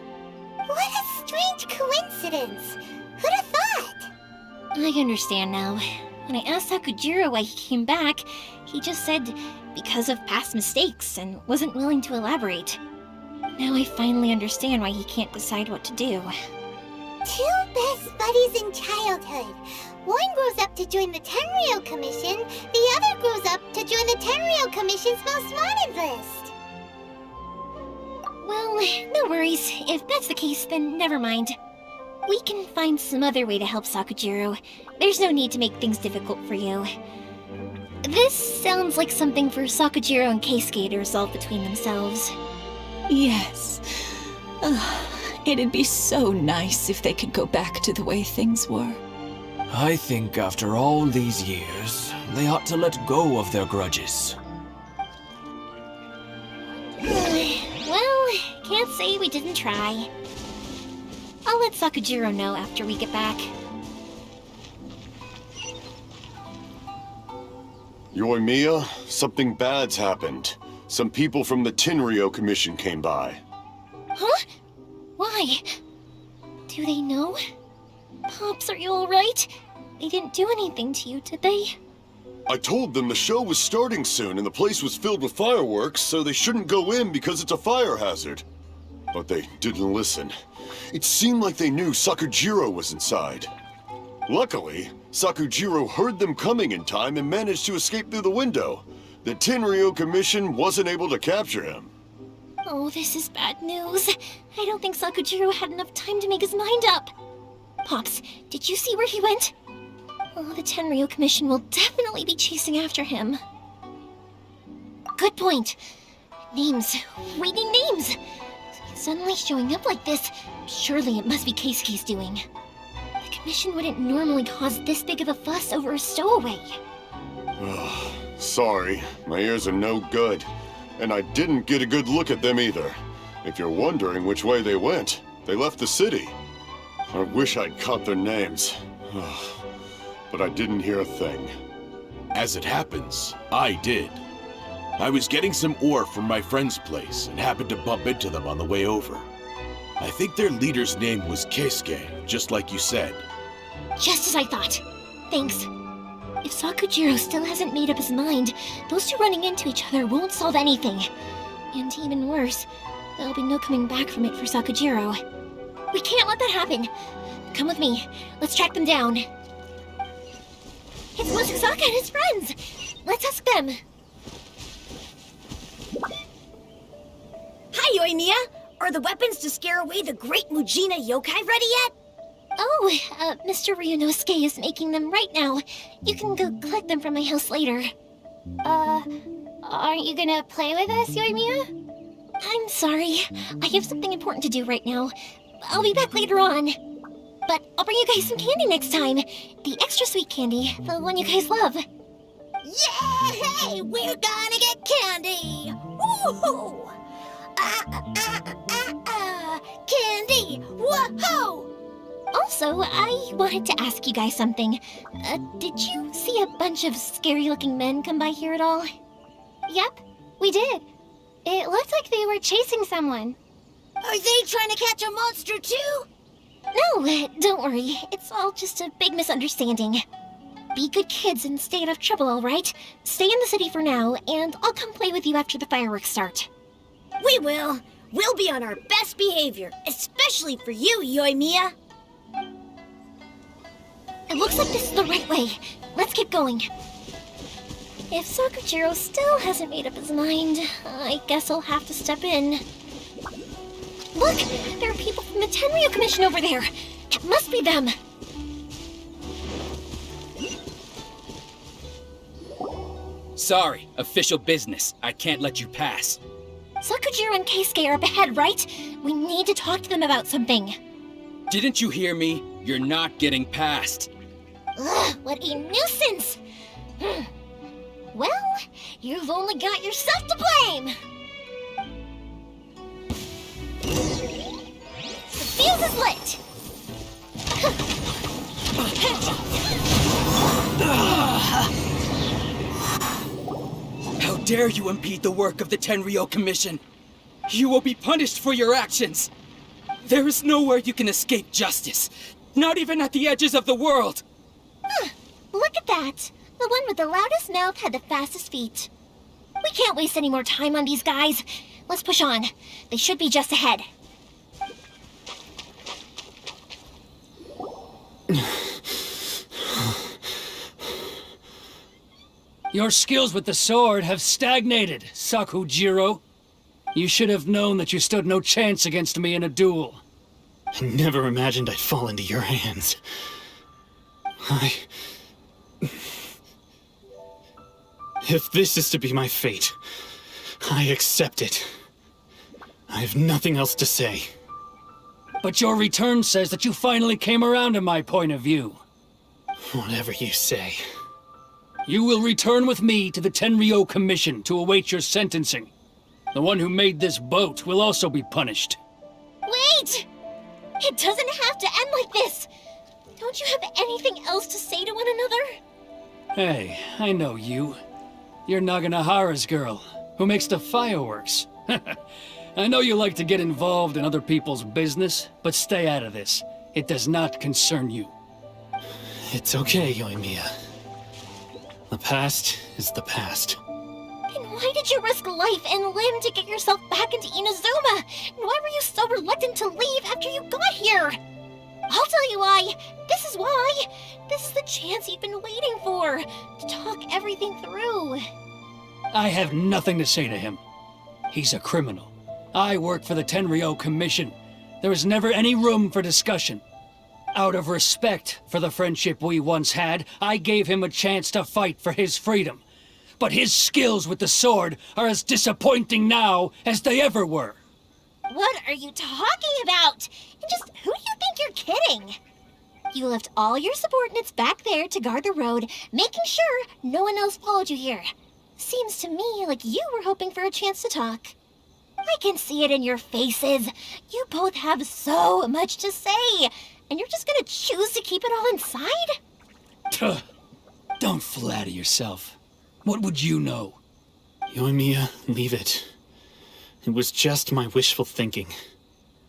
What a strange coincidence. Who'd have thought? I understand now. When I asked Sakujiro why he came back, he just said because of past mistakes and wasn't willing to elaborate. Now I finally understand why he can't decide what to do. Two best buddies in childhood. One grows up to join the Tenryou Commission, the other grows up to join the Tenryou Commission's most wanted list. Well, no worries. If that's the case, then never mind. We can find some other way to help Sakujiro. There's no need to make things difficult for you. This sounds like something for Sakujiro and Keisuke to resolve between themselves. Yes. It'd be so nice if they could go back to the way things were. I think after all these years, they ought to let go of their grudges. Well, can't say we didn't try. I'll let Sakujiro know after we get back. Yoimiya, something bad's happened. Some people from the Tenryou Commission came by. Huh? Why? Do they know? Pops, are you alright? They didn't do anything to you, did they? I told them the show was starting soon and the place was filled with fireworks, so they shouldn't go in because it's a fire hazard. But they didn't listen. It seemed like they knew Sakujiro was inside. Luckily, Sakujiro heard them coming in time and managed to escape through the window. The Tenryou Commission wasn't able to capture him. Oh, this is bad news. I don't think Sakujiro had enough time to make his mind up. Pops, did you see where he went? Oh, the Tenryou Commission will definitely be chasing after him. Good point. Names. Reading names. Suddenly showing up like this, surely it must be Keisuke's doing. The Commission wouldn't normally cause this big of a fuss over a stowaway. Sorry, my ears are no good. And I didn't get a good look at them either. If you're wondering which way they went, they left the city. I wish I'd caught their names. But I didn't hear a thing. As it happens, I did. I was getting some ore from my friend's place and happened to bump into them on the way over. I think their leader's name was Keisuke, just like you said. Just as I thought. Thanks. If Sakujiro still hasn't made up his mind, those two running into each other won't solve anything. And even worse, there'll be no coming back from it for Sakujiro. We can't let that happen. Come with me. Let's track them down. It's Musasaka and his friends. Let's ask them. Hi, Yoimiya! Are the weapons to scare away the great Mujina yokai ready yet? Oh, Mr. Ryunosuke is making them right now. You can go collect them from my house later. Aren't you gonna play with us, Yoimiya? I'm sorry. I have something important to do right now. I'll be back later on. But I'll bring you guys some candy next time. The extra sweet candy, the one you guys love. Yay! We're gonna get candy! Woohoo! Candy! Woohoo! Also, I wanted to ask you guys something. Did you see a bunch of scary-looking men come by here at all? Yep, we did. It looked like they were chasing someone. Are they trying to catch a monster too? No, don't worry. It's all just a big misunderstanding. Be good kids and stay out of trouble, all right? Stay in the city for now, and I'll come play with you after the fireworks start. We will. We'll be on our best behavior, especially for you, Yoimiya. It looks like this is the right way. Let's get going. If Sakujiro still hasn't made up his mind, I guess I'll have to step in. Look! There are people from the Tenryu Commission over there! It must be them! Sorry, official business. I can't let you pass. Sakujiro and Keisuke are up ahead, right? We need to talk to them about something. Didn't you hear me? You're not getting past. Ugh, what a nuisance! Well, you've only got yourself to blame! The fuse is lit! How dare you impede the work of the Tenryu Commission? You will be punished for your actions! There is nowhere you can escape justice, not even at the edges of the world! Look at that! The one with the loudest mouth had the fastest feet. We can't waste any more time on these guys. Let's push on. They should be just ahead. Your skills with the sword have stagnated, Sakujiro. You should have known that you stood no chance against me in a duel. I never imagined I'd fall into your hands. If this is to be my fate, I accept it. I have nothing else to say. But your return says that you finally came around to my point of view. Whatever you say. You will return with me to the Tenryu Commission to await your sentencing. The one who made this boat will also be punished. Wait! It doesn't have to end like this! Don't you have anything else to say to one another? Hey, I know you. You're Naganahara's girl, who makes the fireworks. I know you like to get involved in other people's business, but stay out of this. It does not concern you. It's okay, Yoimiya. The past is the past. Then why did you risk life and limb to get yourself back into Inazuma? And why were you so reluctant to leave after you got here? I'll tell you why. This is why. This is the chance you've been waiting for, to talk everything through. I have nothing to say to him. He's a criminal. I work for the Tenryu Commission. There is never any room for discussion. Out of respect for the friendship we once had, I gave him a chance to fight for his freedom. But his skills with the sword are as disappointing now as they ever were. What are you talking about? And just who do you think you're kidding? You left all your subordinates back there to guard the road, making sure no one else followed you here. Seems to me like you were hoping for a chance to talk. I can see it in your faces. You both have so much to say, and you're just gonna choose to keep it all inside? Don't flatter yourself. What would you know? Yoimiya, leave it. It was just my wishful thinking.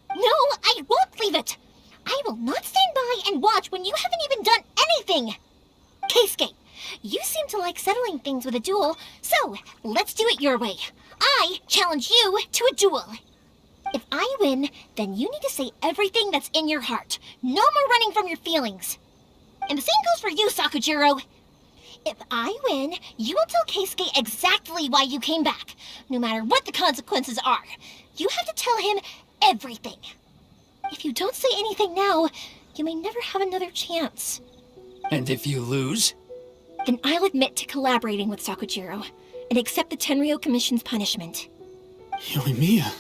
No, I won't leave it! I will not stand by and watch when you haven't even done anything! Keisuke, you seem to like settling things with a duel, so let's do it your way. I challenge you to a duel. If I win, then you need to say everything that's in your heart. No more running from your feelings. And the same goes for you, Sakujiro. If I win, you will tell Keisuke exactly why you came back, no matter what the consequences are. You have to tell him everything. If you don't say anything now, you may never have another chance. And if you lose? Then I'll admit to collaborating with Sakujiro and accept the Tenryu Commission's punishment. Yoimiya.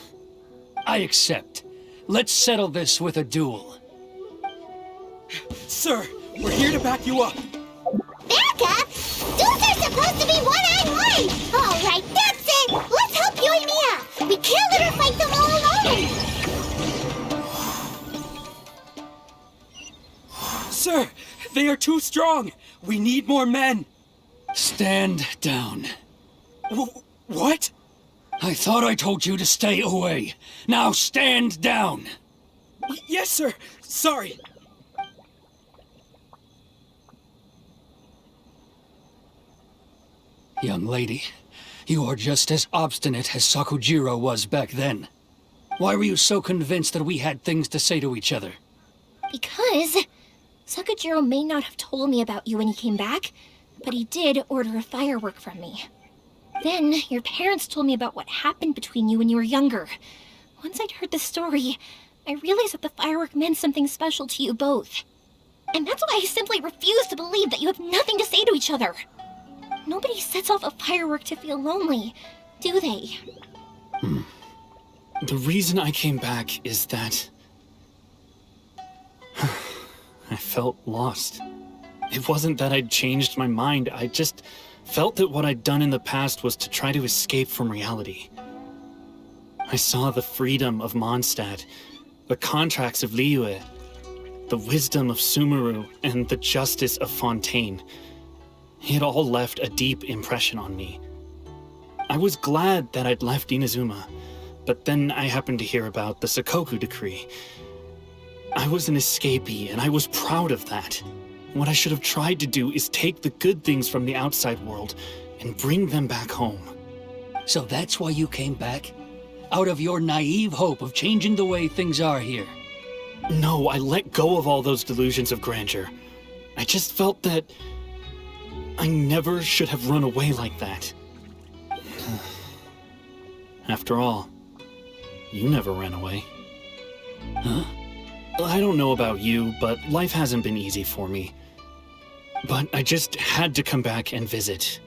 I accept. Let's settle this with a duel. Sir, we're here to back you up. Backup? Duels are supposed to be one-on-one! Alright, that's it! Let's help Yoimiya! We can't let her fight them all alone! Sir, they are too strong. We need more men. Stand down. What? I thought I told you to stay away. Now stand down. Yes, sir. Sorry. Young lady, you are just as obstinate as Sakujiro was back then. Why were you so convinced that we had things to say to each other? Because Sakujiro may not have told me about you when he came back, but he did order a firework from me. Then, your parents told me about what happened between you when you were younger. Once I'd heard the story, I realized that the firework meant something special to you both. And that's why I simply refuse to believe that you have nothing to say to each other. Nobody sets off a firework to feel lonely, do they? The reason I came back is that I felt lost. It wasn't that I'd changed my mind, I just felt that what I'd done in the past was to try to escape from reality. I saw the freedom of Mondstadt, the contracts of Liyue, the wisdom of Sumeru, and the justice of Fontaine. It all left a deep impression on me. I was glad that I'd left Inazuma, but then I happened to hear about the Sakoku decree. I was an escapee, and I was proud of that. What I should have tried to do is take the good things from the outside world and bring them back home. So that's why you came back? Out of your naive hope of changing the way things are here? No, I let go of all those delusions of grandeur. I just felt that I never should have run away like that. After all, you never ran away. Huh? I don't know about you, but life hasn't been easy for me. But I just had to come back and visit.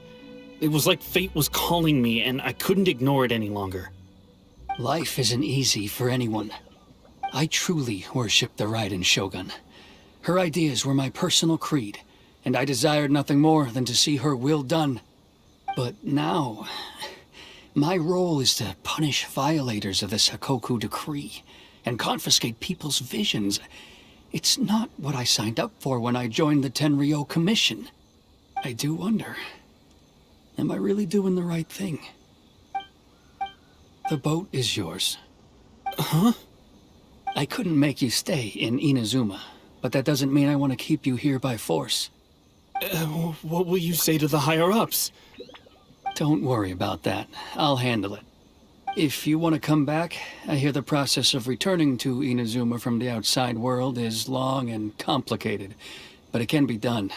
It was like fate was calling me, and I couldn't ignore it any longer. Life isn't easy for anyone. I truly worshipped the Raiden Shogun. Her ideas were my personal creed, and I desired nothing more than to see her will done. But now, my role is to punish violators of the Sakoku decree and confiscate people's visions. It's not what I signed up for when I joined the Tenryou Commission. I do wonder, am I really doing the right thing? The boat is yours. Huh? I couldn't make you stay in Inazuma, but that doesn't mean I want to keep you here by force. What will you say to the higher-ups? Don't worry about that. I'll handle it. If you want to come back, I hear the process of returning to Inazuma from the outside world is long and complicated, but it can be done.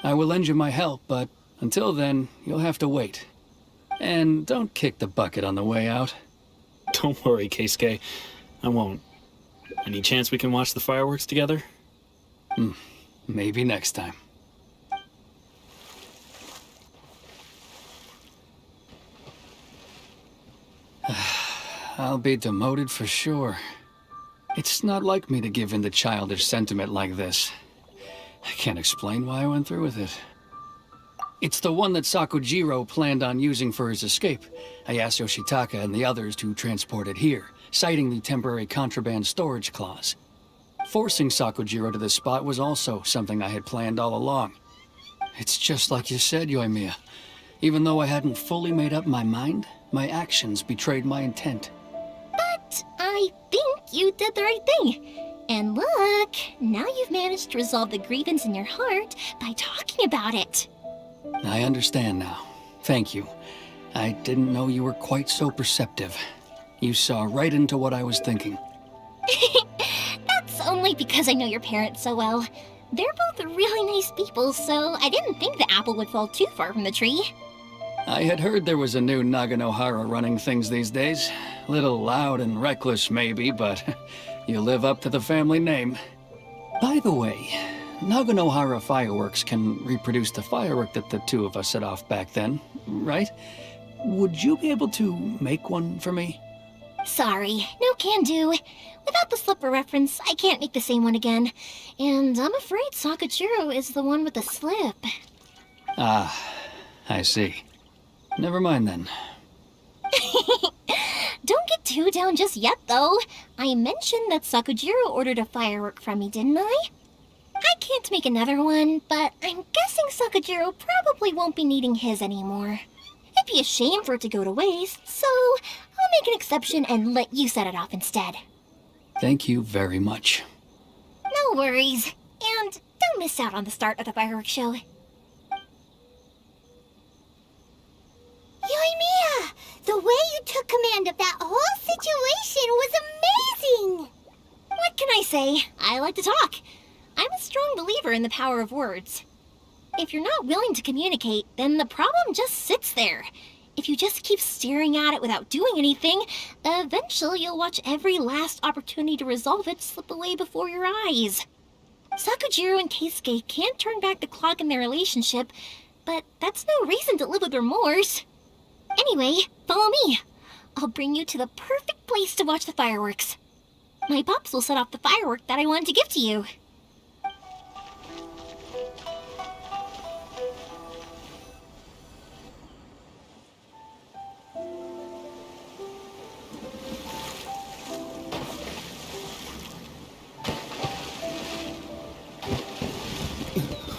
I will lend you my help, but until then, you'll have to wait. And don't kick the bucket on the way out. Don't worry, Keisuke. I won't. Any chance we can watch the fireworks together? Maybe next time. I'll be demoted for sure. It's not like me to give in to childish sentiment like this. I can't explain why I went through with it. It's the one that Sakujiro planned on using for his escape. I asked Yoshitaka and the others to transport it here, citing the temporary contraband storage clause. Forcing Sakujiro to this spot was also something I had planned all along. It's just like you said, Yoimiya. Even though I hadn't fully made up my mind, my actions betrayed my intent. But I think you did the right thing. And look, now you've managed to resolve the grievance in your heart by talking about it. I understand now. Thank you. I didn't know you were quite so perceptive. You saw right into what I was thinking. That's only because I know your parents so well. They're both really nice people, so I didn't think the apple would fall too far from the tree. I had heard there was a new Naganohara running things these days. Little loud and reckless, maybe, but you live up to the family name. By the way, Naganohara fireworks can reproduce the firework that the two of us set off back then, right? Would you be able to make one for me? Sorry, no can do. Without the slipper reference, I can't make the same one again. And I'm afraid Sakujiro is the one with the slip. Ah, I see. Never mind then. Don't get too down just yet, though. I mentioned that Sakujiro ordered a firework from me, didn't I? I can't make another one, but I'm guessing Sakujiro probably won't be needing his anymore. It'd be a shame for it to go to waste, so I'll make an exception and let you set it off instead. Thank you very much. No worries. And don't miss out on the start of the fireworks show. Yoimiya! The way you took command of that whole situation was amazing! What can I say? I like to talk. I'm a strong believer in the power of words. If you're not willing to communicate, then the problem just sits there. If you just keep staring at it without doing anything, eventually you'll watch every last opportunity to resolve it slip away before your eyes. Sakujiro and Keisuke can't turn back the clock in their relationship, but that's no reason to live with remorse. Anyway, follow me. I'll bring you to the perfect place to watch the fireworks. My pops will set off the firework that I wanted to give to you.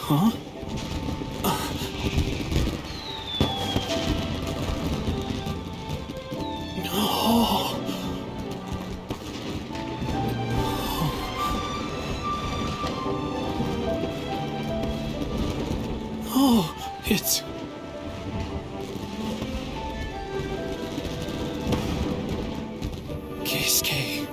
Huh? No. Oh, it's... Keisuke.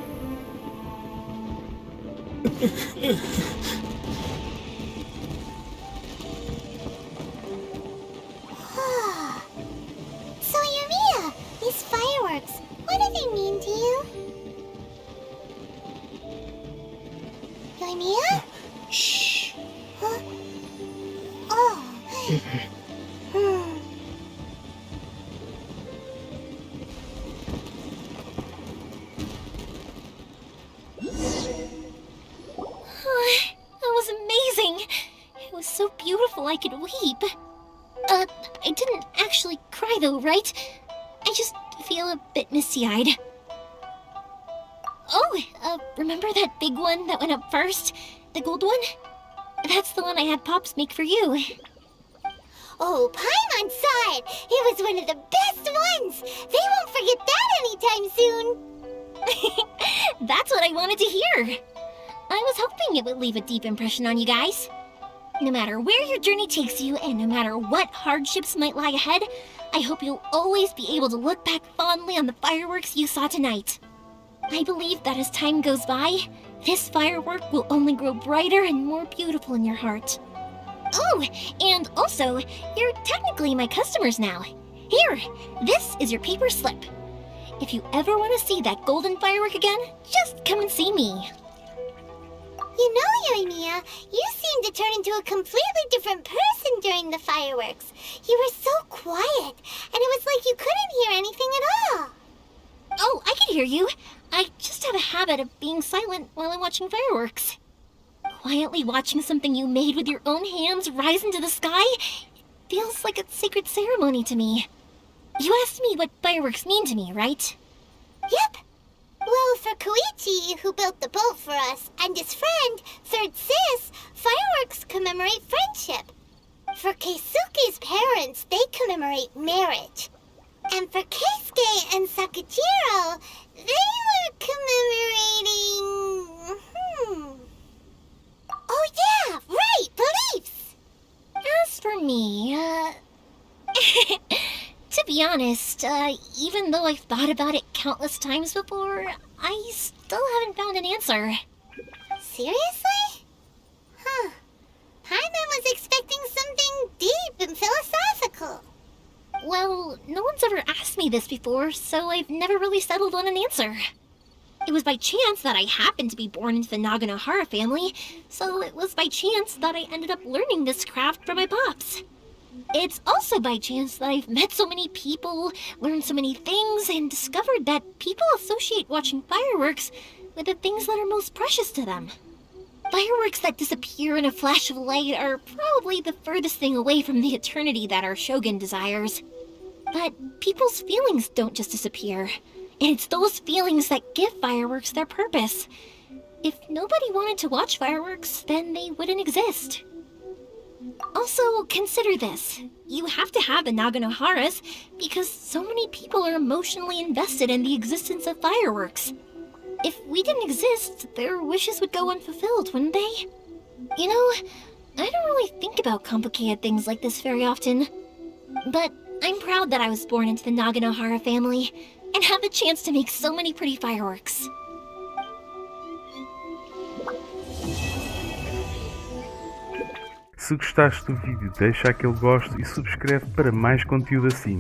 So, Yoimiya, these fireworks, what do they mean to you? Yoimiya? Shh. Huh? Oh. That was amazing. It was so beautiful I could weep. I didn't actually cry though, right? I just feel a bit misty-eyed. Oh, remember that big one that went up first? The gold one? That's the one I had Pops make for you. Oh, Paimon saw it! It was one of the best ones! They won't forget that anytime soon! That's what I wanted to hear. I was hoping it would leave a deep impression on you guys. No matter where your journey takes you, and no matter what hardships might lie ahead, I hope you'll always be able to look back fondly on the fireworks you saw tonight. I believe that as time goes by, this firework will only grow brighter and more beautiful in your heart. Oh, and also, you're technically my customers now. Here, this is your paper slip. If you ever want to see that golden firework again, just come and see me. You know, Yoimiya, you seemed to turn into a completely different person during the fireworks. You were so quiet, and it was like you couldn't hear anything at all. Oh, I can hear you. I just have a habit of being silent while I'm watching fireworks. Quietly watching something you made with your own hands rise into the sky feels like a sacred ceremony to me. You asked me what fireworks mean to me, right? Yep. Well, for Koichi, who built the boat for us, and his friend, Third Sis, fireworks commemorate friendship. For Keisuke's parents, they commemorate marriage. And for Keisuke and Sakujiro, they were commemorating... Oh yeah, right, beliefs! As for me, to be honest, even though I've thought about it countless times before, I still haven't found an answer. Seriously? Huh. Paimon was expecting something deep and philosophical. Well, no one's ever asked me this before, so I've never really settled on an answer. It was by chance that I happened to be born into the Naganohara family, so it was by chance that I ended up learning this craft from my pops. It's also by chance that I've met so many people, learned so many things, and discovered that people associate watching fireworks with the things that are most precious to them. Fireworks that disappear in a flash of light are probably the furthest thing away from the eternity that our shogun desires. But people's feelings don't just disappear, and it's those feelings that give fireworks their purpose. If nobody wanted to watch fireworks, then they wouldn't exist. Also, consider this. You have to have the Naganoharas because so many people are emotionally invested in the existence of fireworks. If we didn't exist, their wishes would go unfulfilled, wouldn't they? You know, I don't really think about complicated things like this very often. But I'm proud that I was born into the Naganohara family and have the chance to make so many pretty fireworks. Se gostaste do vídeo, deixa aquele gosto e subscreve para mais conteúdo assim.